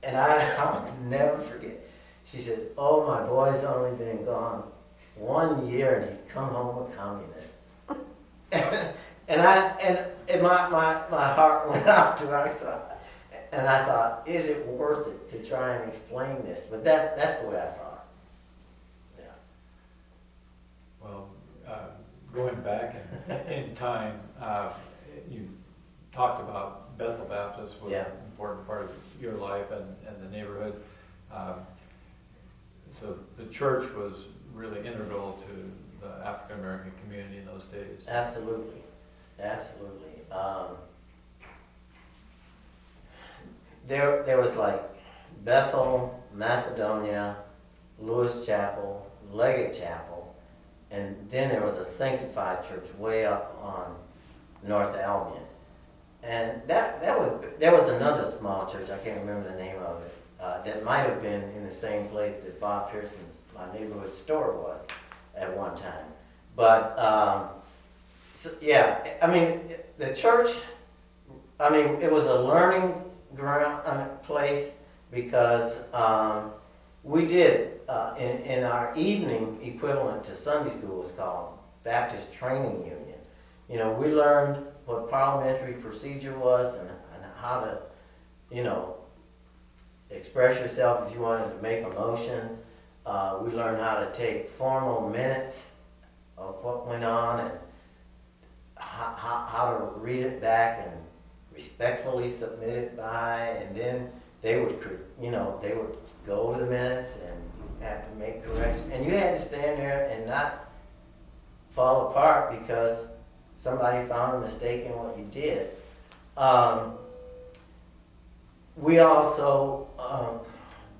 And I'll never forget. She said, oh, my boy's only been gone 1 year and he's come home a communist. and my heart went out to her. I thought, is it worth it to try and explain this? But that's the way I saw it. Yeah. Well, going back in time, you talked about Bethel Baptist was an important part of your life and the neighborhood. So the church was really integral to the African American community in those days. Absolutely. There was like Bethel, Macedonia, Lewis Chapel, Leggett Chapel, and then there was a sanctified church way up on North Albion. And there was another small church, I can't remember the name of it, that might have been in the same place that Bob Pearson's, my neighborhood store was at one time. But, so, yeah, I mean, the church, I mean, it was a learning place because we did, in our evening equivalent to Sunday school was called Baptist Training Union. You know, we learned what parliamentary procedure was and how to, you know, express yourself if you wanted to make a motion. We learned how to take formal minutes of what went on and how to read it back and respectfully submit it by, and then they would, you know, they would go over the minutes and have to make corrections. And you had to stand there and not fall apart because somebody found a mistake in what you did. We also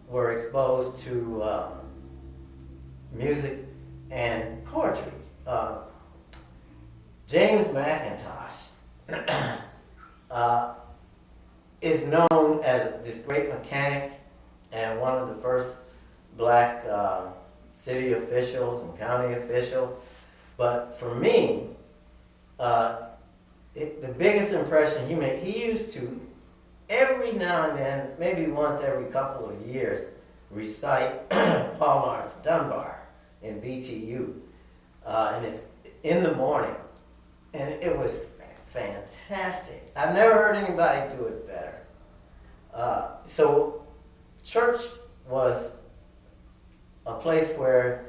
were exposed to music and poetry. James McIntosh is known as this great mechanic and one of the first black city officials and county officials. But for me, the biggest impression he made, he used to, every now and then, maybe once every couple of years, recite Paul Laurence Dunbar in BTU. And it's in the morning. And it was fantastic. I've never heard anybody do it better. So church was a place where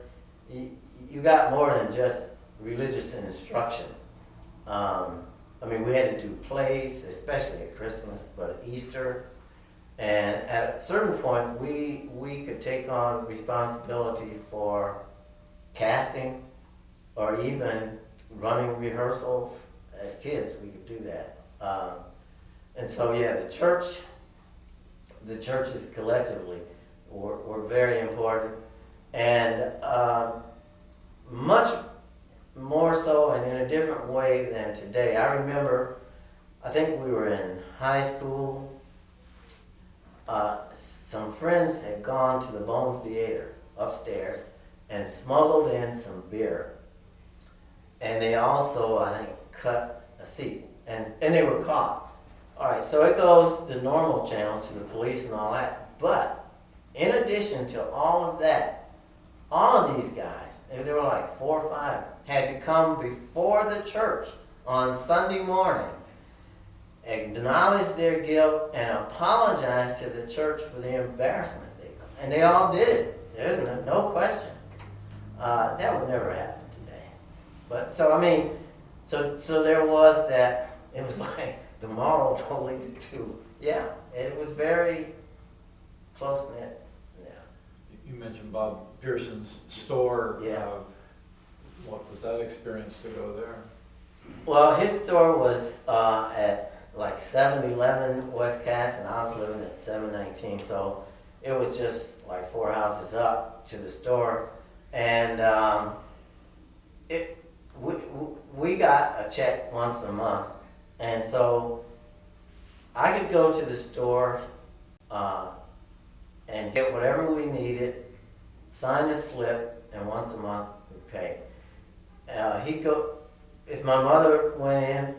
you got more than just religious instruction. I mean, we had to do plays, especially at Christmas, but at Easter. And at a certain point, we could take on responsibility for casting or even running rehearsals. As kids, we could do that. And so, yeah, the churches collectively were very important. And much more so and in a different way than today. I remember, I think we were in high school. Some friends had gone to the Bone Theater upstairs and smuggled in some beer. And they also, I think, cut a seat. And they were caught. All right, so it goes the normal channels to the police and all that. But in addition to all of that, all of these guys, there were like 4 or 5, had to come before the church on Sunday morning, acknowledge their guilt, and apologize to the church for the embarrassment they caused. And they all did it. There's no question. That would never happen today. But so, I mean, so there was that, it was like the moral police too. Yeah, it was very close-knit. Yeah. You mentioned Bob Pearson's store. Yeah. What was that experience to go there? Well, his store was at like 711 West Cass, and I was living at 719, so it was just like 4 houses up to the store. And we got a check once a month, and so I could go to the store and get whatever we needed, sign a slip, and once a month we pay. If my mother went in,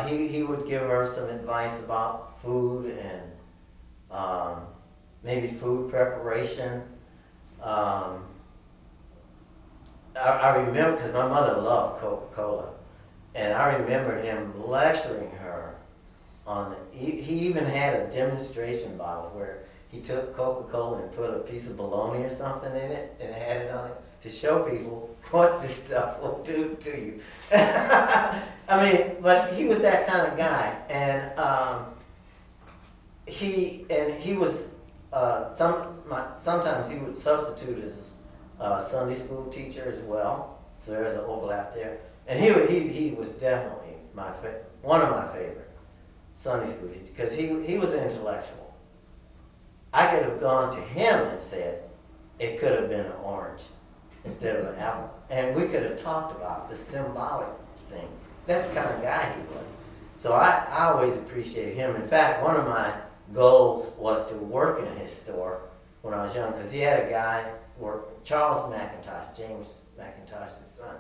he would give her some advice about food and maybe food preparation. I remember, because my mother loved Coca-Cola, and I remember him lecturing her on he even had a demonstration bottle where he took Coca-Cola and put a piece of bologna or something in it and had it on it to show people what this stuff will do to you. I mean, but he was that kind of guy, and he was sometimes he would substitute as a Sunday school teacher as well. So there's an overlap there, and he was definitely one of my favorite Sunday school teachers because he was intellectual. I could have gone to him and said it could have been an orange instead of an apple, and we could have talked about the symbolic thing. That's the kind of guy he was. So I always appreciated him. In fact, one of my goals was to work in his store when I was young, because he had a guy work, Charles McIntosh, James McIntosh's son.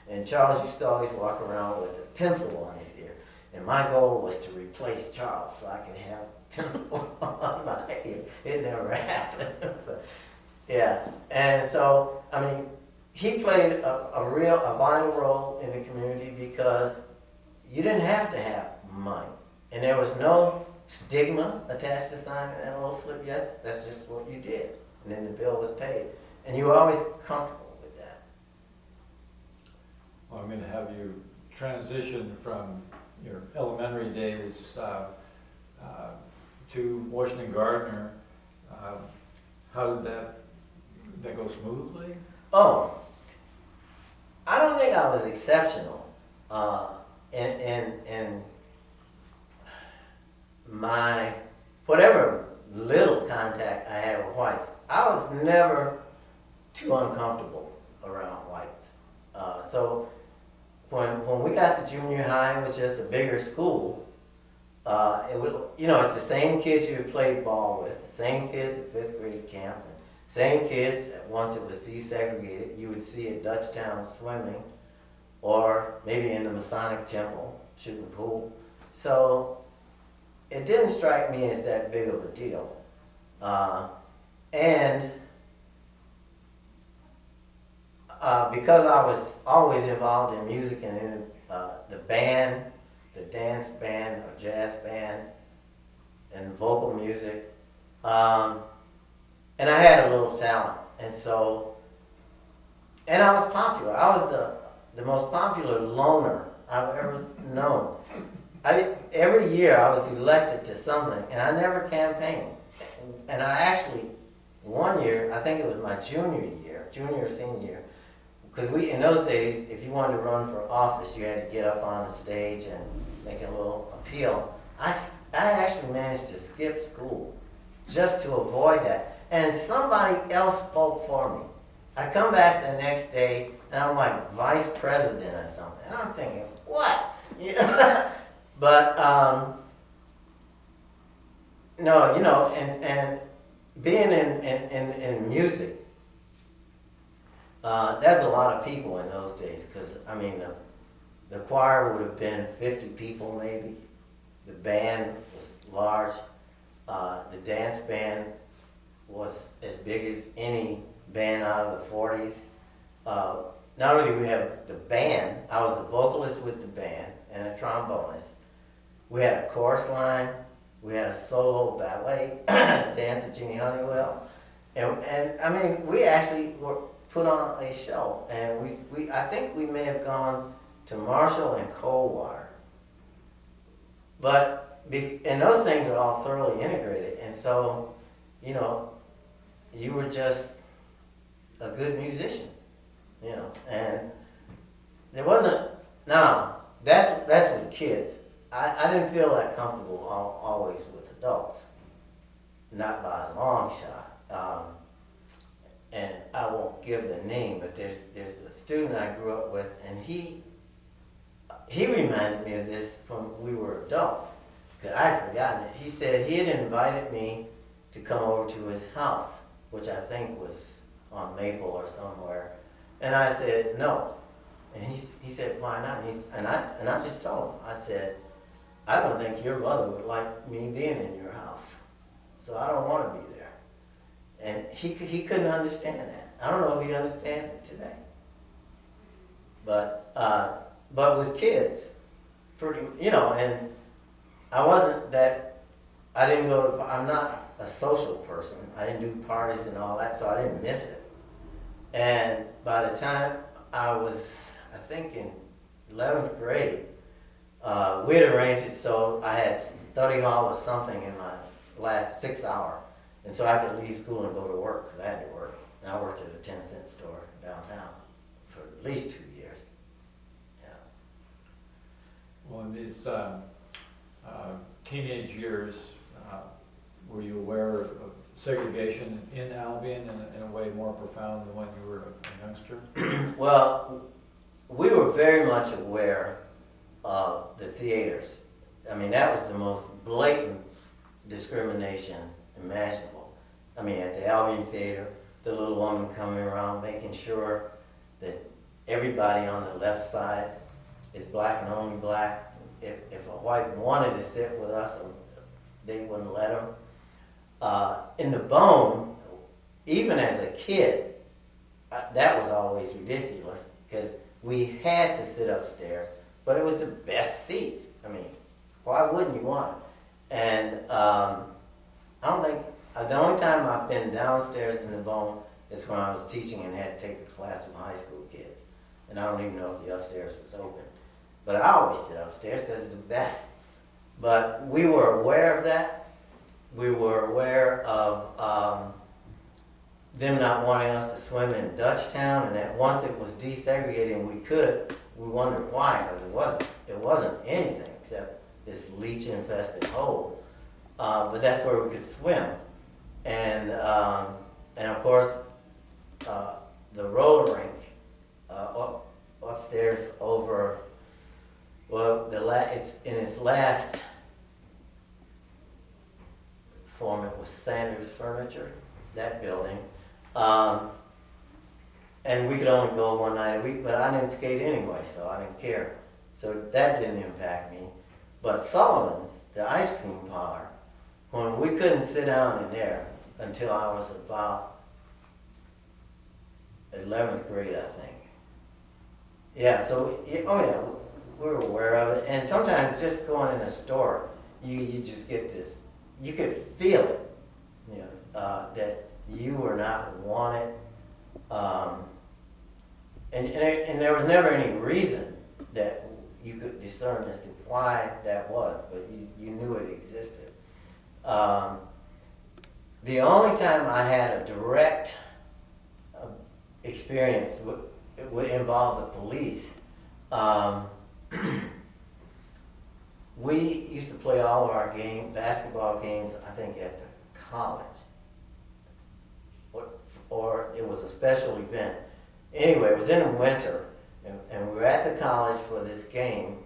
And Charles used to always walk around with a pencil on his ear. And my goal was to replace Charles so I could have a pencil on my ear. It never happened. But yes. And so, I mean, he played a vital role in the community because you didn't have to have money. And there was no stigma attached to signing that little slip. Yes, that's just what you did. And then the bill was paid. And you were always comfortable with that. Well, I'm going to have you transition from your elementary days to Washington Gardner. How did that go smoothly? Oh, I don't think I was exceptional in my, whatever little contact I had with whites. I was never too uncomfortable around whites. So when we got to junior high, it was just a bigger school. It would, it's the same kids you played ball with, the same kids at 5th grade camp, and same kids, once it was desegregated, you would see at Dutchtown swimming, or maybe in the Masonic Temple, shooting pool. So it didn't strike me as that big of a deal. Because I was always involved in music and in the band, the dance band or jazz band, and vocal music, and I had a little talent, and I was popular. I was the most popular loner I've ever known. Every year I was elected to something, and I never campaigned. And I actually, one year, I think it was my junior or senior year, because in those days, if you wanted to run for office, you had to get up on the stage and make a little appeal. I actually managed to skip school just to avoid that. And somebody else spoke for me. I come back the next day, and I'm like vice president or something. And I'm thinking, what? But, no, and being in music, there's a lot of people in those days, because, I mean, the choir would have been 50 people maybe. The band was large. The dance band was as big as any band out of the 40s. Not only did we have the band, I was the vocalist with the band and a trombonist. We had a chorus line. We had a solo ballet dancer, Jeannie Honeywell. And I mean, we actually were put on a show. And I think we may have gone to Marshall and Coldwater. And those things are all thoroughly integrated. And so, you were just a good musician, and there wasn't, now, that's with kids. I didn't feel that comfortable always with adults, not by a long shot. And I won't give the name, but there's a student I grew up with, and he reminded me of this when we were adults, because I'd forgotten it. He said he had invited me to come over to his house, which I think was on Maple or somewhere. And I said, no. And he said, why not? And I just told him, I said, I don't think your mother would like me being in your house. So I don't want to be there. And he couldn't understand that. I don't know if he understands it today. But with kids, and I wasn't that, I'm not a social person. I didn't do parties and all that, so I didn't miss it. And by the time I was, I think in 11th grade, we had arranged it so I had study hall or something in my last 6 hour. And so I could leave school and go to work, because I had to work. And I worked at a 10-cent store downtown for at least 2 years. Yeah. Well, in these teenage years, were you aware of segregation in Albion in a way more profound than when you were a youngster? Well, we were very much aware of the theaters I mean, that was the most blatant discrimination imaginable. I mean, at the Albion Theater, the little woman coming around making sure that everybody on the left side is black and only black. If a white wanted to sit with us, they wouldn't let him. In the Bone, even as a kid, that was always ridiculous because we had to sit upstairs, but it was the best seats. I mean, why wouldn't you want it? And I don't think, the only time I've been downstairs in the Bone is when I was teaching and had to take a class with high school kids. And I don't even know if the upstairs was open. But I always sit upstairs because it's the best. But we were aware of that. We were aware of them not wanting us to swim in Dutchtown, and that once it was desegregated and we wondered why, because it wasn't anything except this leech-infested hole. But that's where we could swim. And of course, the roller rink upstairs over, well, it's in its last form, it was Sanders Furniture, that building. And we could only go one night a week, but I didn't skate anyway, so I didn't care. So that didn't impact me. But Sullivan's, the ice cream parlor, when we couldn't sit down in there until I was about 11th grade, I think. Yeah, so, we were aware of it. And sometimes just going in a store, you just get this, you could feel it, that you were not wanted. And there was never any reason that you could discern as to why that was, but you knew it existed. The only time I had a direct experience would involve the police. We used to play all of our basketball games, I think, at the college. Or it was a special event. Anyway, it was in the winter, and we were at the college for this game.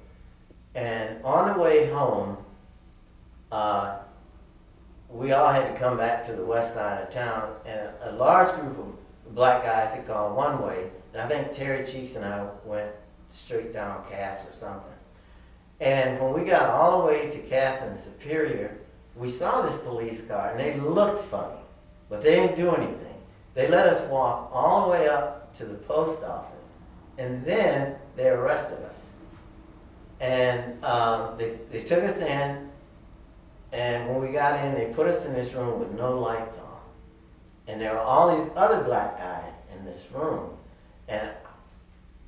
And on the way home, we all had to come back to the west side of town, and a large group of black guys had gone one way, and I think Terry Cheeks and I went straight down Cass or something. And when we got all the way to Cass and Superior, we saw this police car, and they looked funny, but they didn't do anything. They let us walk all the way up to the post office, and then they arrested us. And they took us in, and when we got in, they put us in this room with no lights on. And there were all these other black guys in this room, and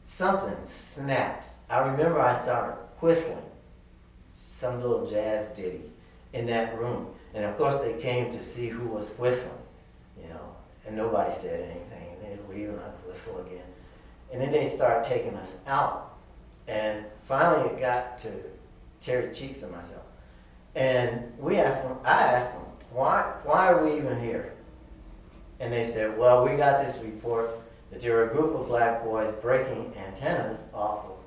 something snapped. I remember I started whistling some little jazz ditty in that room. And of course they came to see who was whistling, and nobody said anything. And they'd leave and I'd whistle again. And then they start taking us out. And finally it got to Terry Cheeks and myself. And I asked them, why are we even here? And they said, well, we got this report that there were a group of black boys breaking antennas off of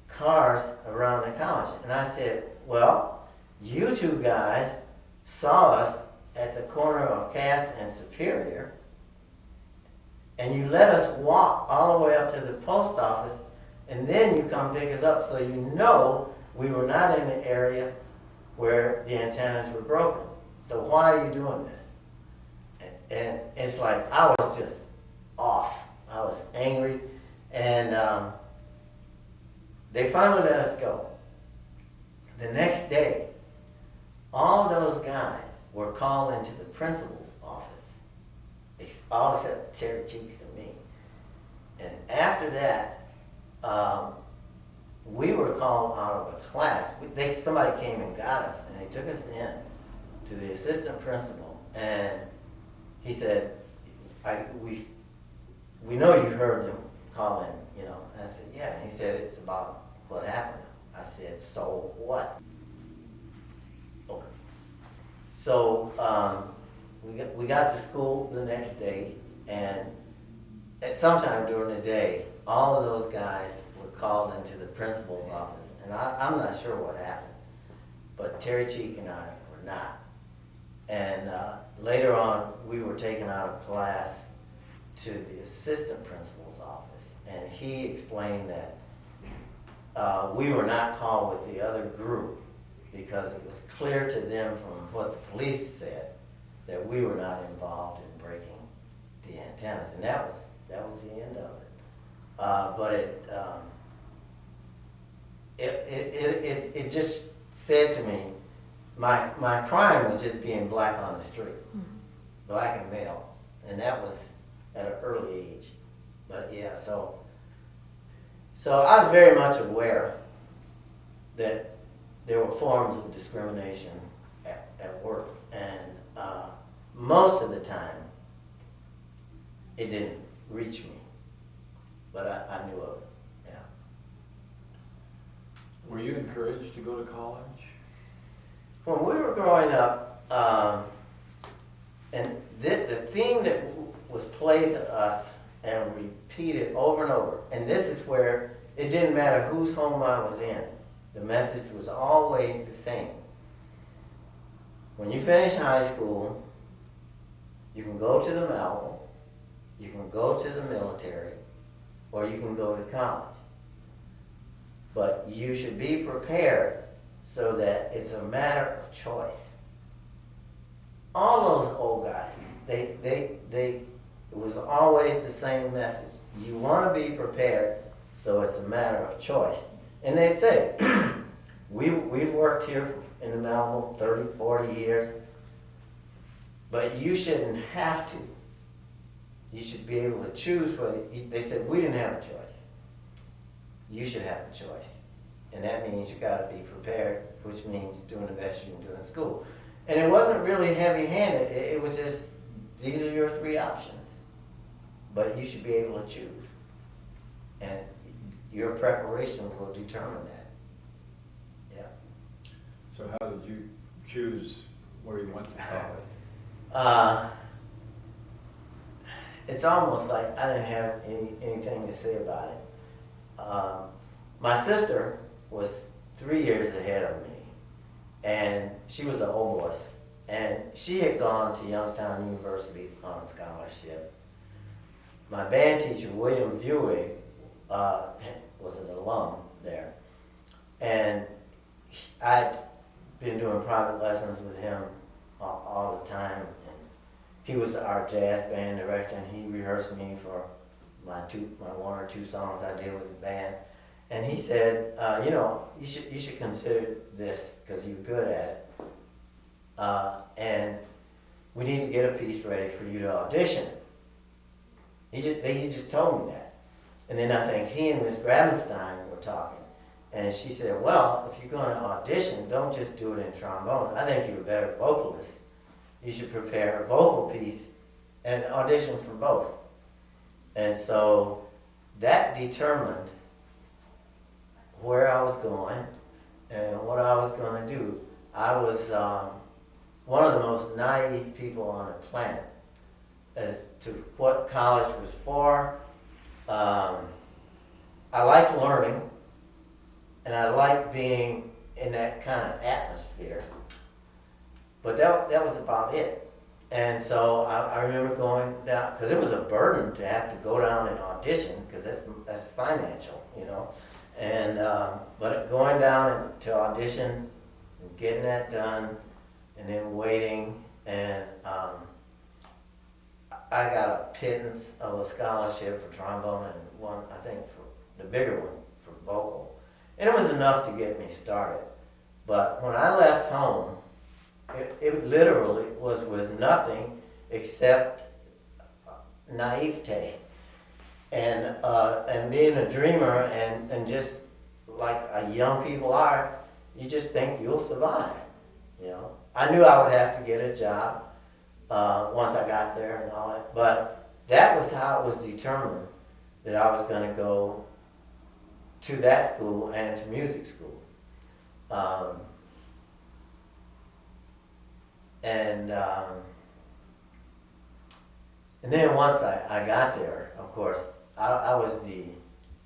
cars around the college. And I said, well, you two guys saw us at the corner of Cass and Superior, and you let us walk all the way up to the post office, and then you come pick us up, so you know we were not in the area where the antennas were broken. So why are you doing this? And it's like, I was just off. I was angry, and they finally let us go. The next day, all those guys were called into the principal's office, all except Terry Cheeks and me. And after that, we were called out of a class. Somebody came and got us, and they took us in to the assistant principal, and he said, we know you heard them call in, And I said, yeah. And he said, it's about what happened. I said, so what? Okay. So we got to school the next day, and at some time during the day, all of those guys were called into the principal's office, and I'm not sure what happened. but Terry Cheek and I were not. And later on, we were taken out of class to the assistant principal's office, and he explained that we were not called with the other group because it was clear to them from what the police said that we were not involved in breaking the antennas, and that was the end of it. But it just said to me, my crime was just being black on the street, black and male, and that was at an early age. But yeah, so I was very much aware that there were forms of discrimination at work, and most of the time it didn't reach me, but I knew of it. Yeah. Were you encouraged to go to college? When we were growing up, and the theme that was played to us and repeated over and over, and this is where it didn't matter whose home I was in, the message was always the same. When you finish high school, you can go to the Malvern, you can go to the military, or you can go to college. But you should be prepared so that it's a matter of choice. All those old guys, it was always the same message. You want to be prepared, so it's a matter of choice. And they'd say, we've worked here in the Malvern 30, 40 years, but you shouldn't have to. You should be able to choose whether, they said, we didn't have a choice. You should have a choice. And that means you got to be prepared, which means doing the best you can do in school. And it wasn't really heavy-handed. It was just, these are your three options. But you should be able to choose. And your preparation will determine that. Yeah. So how did you choose where you went to college? It's almost like I didn't have anything to say about it. My sister was 3 years ahead of me, and she was an oboist, and she had gone to Youngstown University on scholarship. My band teacher, William Viewig, was an alum there, and I'd been doing private lessons with him all the time. He was our jazz band director, and he rehearsed me for my one or two songs I did with the band. And he said, you should consider this because you're good at it. And we need to get a piece ready for you to audition. He just told me that. And then I think he and Miss Grabenstein were talking. And she said, well, if you're going to audition, don't just do it in trombone. I think you're a better vocalist. You should prepare a vocal piece and audition for both. And so that determined where I was going and what I was going to do. I was one of the most naive people on the planet as to what college was for. I liked learning, and I liked being in that kind of atmosphere. But that was about it. And so I remember going down, because it was a burden to have to go down and audition, because that's financial, you know. And but going down to audition, and getting that done, and then waiting, and I got a pittance of a scholarship for trombone and one, I think, for the bigger one for vocal. And it was enough to get me started. But when I left home, it literally was with nothing except naivete and being a dreamer and just like young people are, you just think you'll survive. You know, I knew I would have to get a job once I got there and all that, but that was how it was determined that I was going to go to that school and to music school. And then once I got there, of course, I was the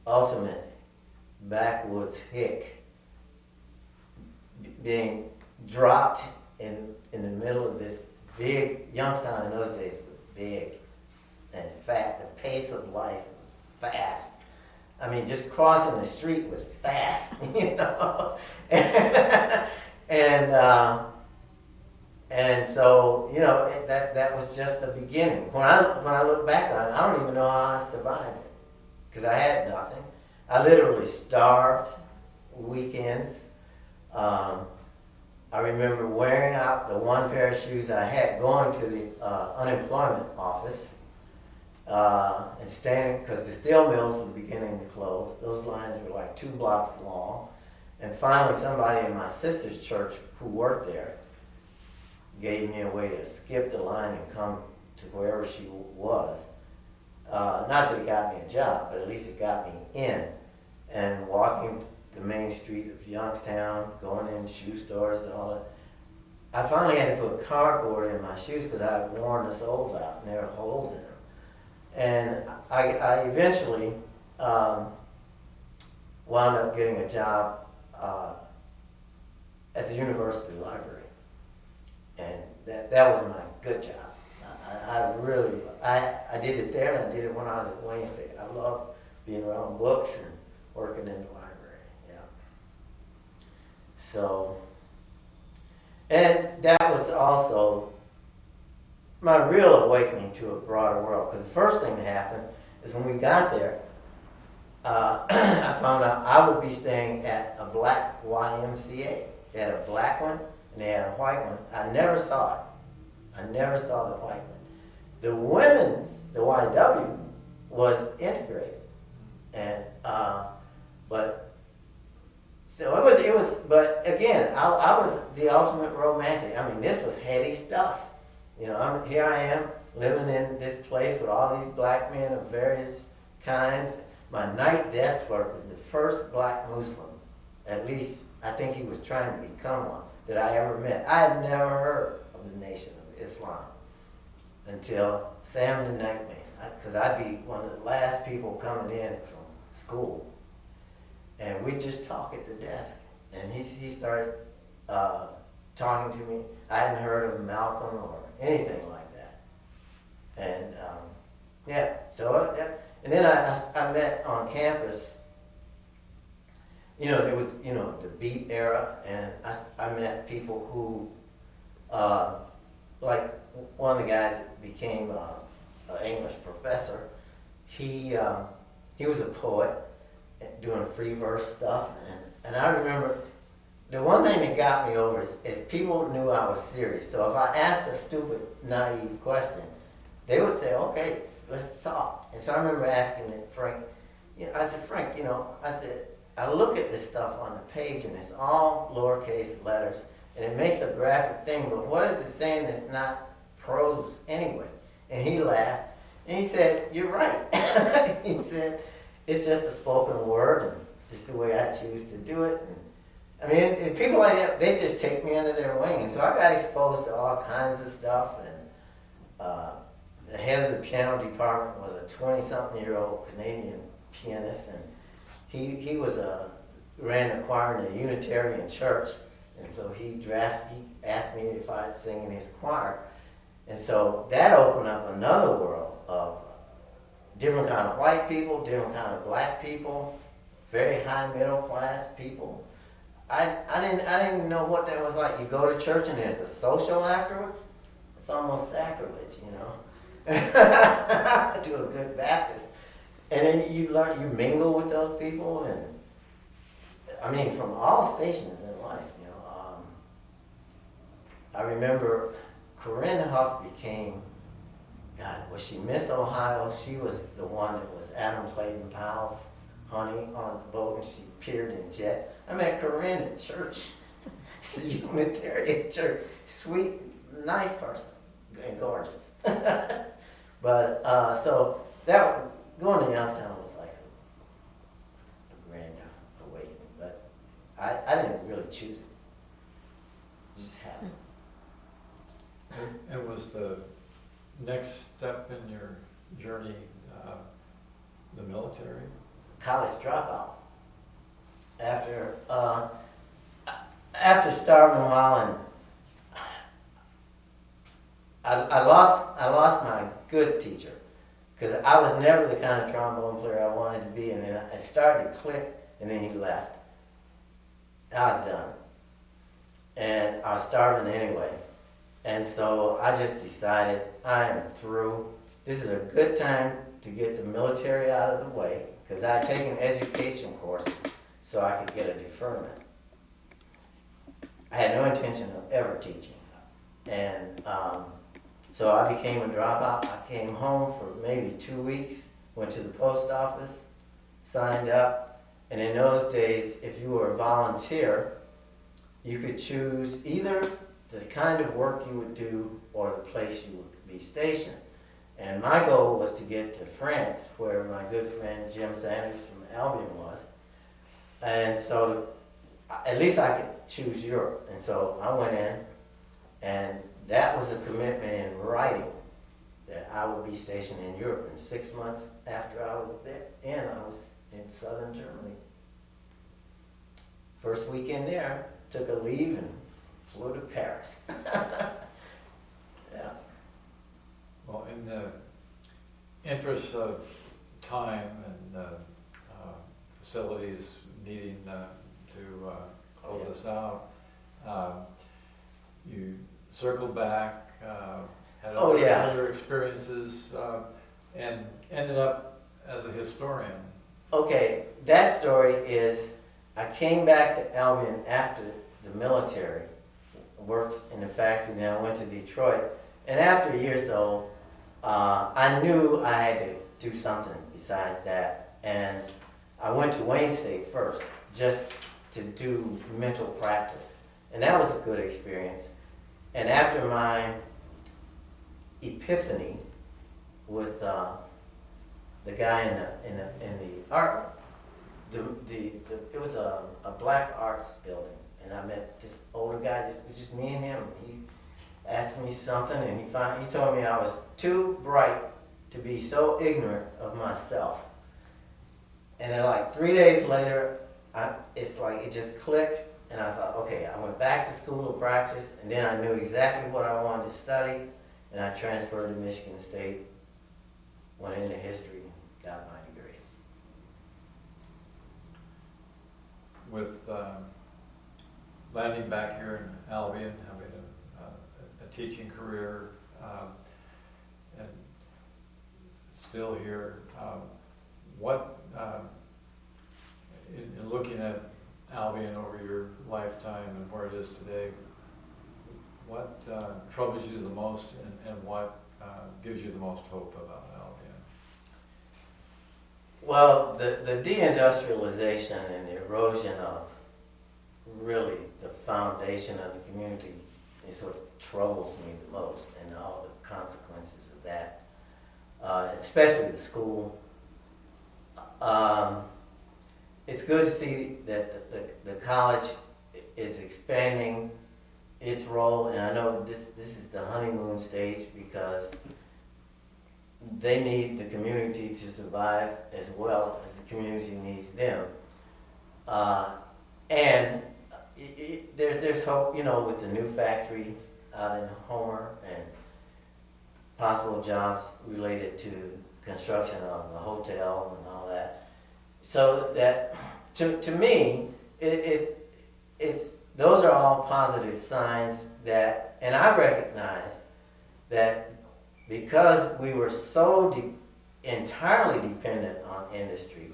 ultimate backwoods hick, being dropped in the middle of this big, Youngstown in those days was big and fat. The pace of life was fast. I mean, just crossing the street was fast, you know. And so, you know, that was just the beginning. When I look back on it, I don't even know how I survived it, because I had nothing. I literally starved weekends. I remember wearing out the one pair of shoes I had, going to the unemployment office and standing, because the steel mills were beginning to close. Those lines were like 2 blocks long. And finally, somebody in my sister's church who worked there gave me a way to skip the line and come to wherever she was. Not that it got me a job, but at least it got me in. And walking the main street of Youngstown, going in shoe stores and all that. I finally had to put cardboard in my shoes because I had worn the soles out and there were holes in them. And I eventually wound up getting a job at the university library. And that was my good job. I did it there and I did it when I was at Wayne State. I loved being around books and working in the library, yeah. So, and that was also my real awakening to a broader world. Because the first thing that happened is when we got there, I found out I would be staying at a black YMCA. They had a black one and they had a white one. I never saw it. I never saw the white one. The women's, the YW, was integrated. And, but, so it was, but again, I was the ultimate romantic. I mean, this was heady stuff. You know, here I am living in this place with all these black men of various kinds. My night desk clerk was the first black Muslim, at least I think he was trying to become one, that I ever met. I had never heard of the Nation of Islam until Sam the Night Man, because I'd be one of the last people coming in from school. And we'd just talk at the desk. And he started talking to me. I hadn't heard of Malcolm or anything like that. And yeah, so and then I met on campus. You know, there was, you know, the beat era, and I met people who, like one of the guys that became an English professor. He was a poet doing free verse stuff, and I remember the one thing that got me over is people knew I was serious. So if I asked a stupid, naive question, they would say, "Okay, let's talk." And so I remember asking Frank. You know, I said, "Frank, you know," I said, "I look at this stuff on the page, and it's all lowercase letters, and it makes a graphic thing. But what is it saying that's not prose anyway?" And he laughed, and he said, "You're right." He said, "It's just a spoken word, and it's the way I choose to do it." And, I mean, and people like that, they just take me under their wing. And so I got exposed to all kinds of stuff. And the head of the piano department was a 20-something-year-old Canadian pianist, and he ran the choir in the Unitarian Church. And so he asked me if I'd sing in his choir. And so that opened up another world of different kind of white people, different kind of black people, very high middle class people. I didn't know what that was like. You go to church and there's a social afterwards. It's almost sacrilege, you know, to a good Baptist. And then you mingle with those people, and I mean, from all stations in life, you know. I remember Corinne Huff became, God, was she Miss Ohio? She was the one that was Adam Clayton Powell's honey on the boat, and she appeared in jet. I met Corinne at church, the Unitarian church. Sweet, nice person, and gorgeous. But so going to Youngstown was like a grand awakening. But I didn't really choose it. It just happened. It was the next step in your journey, the military? College dropout. After after starving a while, and I lost my good teacher, because I was never the kind of trombone player I wanted to be, and then I started to click, and then he left. I was done, and I was starving anyway, and so I just decided I am through. This is a good time to get the military out of the way, because I had taken education courses so I could get a deferment. I had no intention of ever teaching, and so I became a dropout. I came home for maybe 2 weeks, went to the post office, signed up, and in those days, if you were a volunteer, you could choose either the kind of work you would do or the place you would be stationed. And my goal was to get to France, where my good friend Jim Sanders from Albion was. And so at least I could choose Europe. And so I went in, and that was a commitment in writing that I would be stationed in Europe. And 6 months after I was there, I was in southern Germany. First weekend there, took a leave and flew to Paris. Yeah. Well, in the interest of time and facilities needing to close us out, you circled back, had Oh, yeah. other experiences, and ended up as a historian. Okay, that story is, I came back to Albion after the military, worked in the factory, then I went to Detroit, and after a year or so, I knew I had to do something besides that, and I went to Wayne State first, just to do mental practice, and that was a good experience. And after my epiphany with the guy in the art, it was a black arts building, and I met this older guy. Just me and him. He asked me something, and he told me I was too bright to be so ignorant of myself. And then like 3 days later, it's like it just clicked, and I thought, okay, I went back to school to practice, and then I knew exactly what I wanted to study, and I transferred to Michigan State, went into history, got my degree. With landing back here in Albion, having a teaching career, and still here, in looking at Albion over your lifetime and where it is today, what troubles you the most, and what gives you the most hope about Albion? Well, the deindustrialization and the erosion of really the foundation of the community is what troubles me the most, and all the consequences of that, especially the school. It's good to see that the college is expanding its role, and I know this is the honeymoon stage because they need the community to survive as well as the community needs them. And there's hope, with the new factory out in Homer and possible jobs related to construction of the hotel and all that. So that, to me, it's those are all positive signs that, and I recognize that because we were so entirely dependent on industry,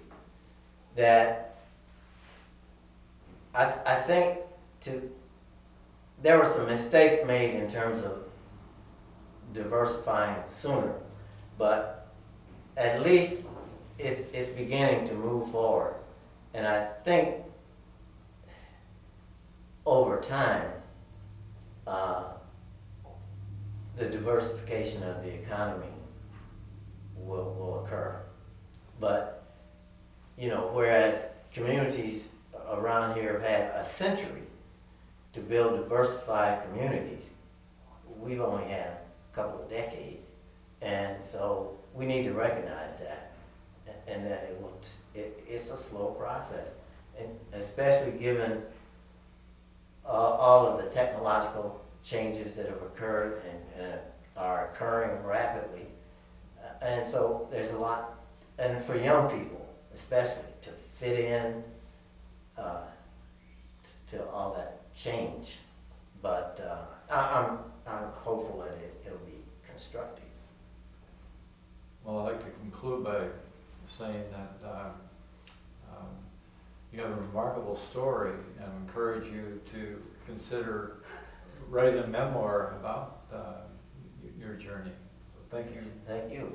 that I think there were some mistakes made in terms of diversifying sooner, but at least it's beginning to move forward. And I think over time, the diversification of the economy will occur. But, whereas communities around here have had a century to build diversified communities, we've only had a couple of decades. And so we need to recognize that, and that it's a slow process, and especially given all of the technological changes that have occurred and are occurring rapidly. And so there's a lot, and for young people especially, to fit in to all that change. But I'm hopeful that it'll be constructive. Well, I'd like to conclude by saying that you have a remarkable story, and I encourage you to consider writing a memoir about your journey. So thank you. Thank you.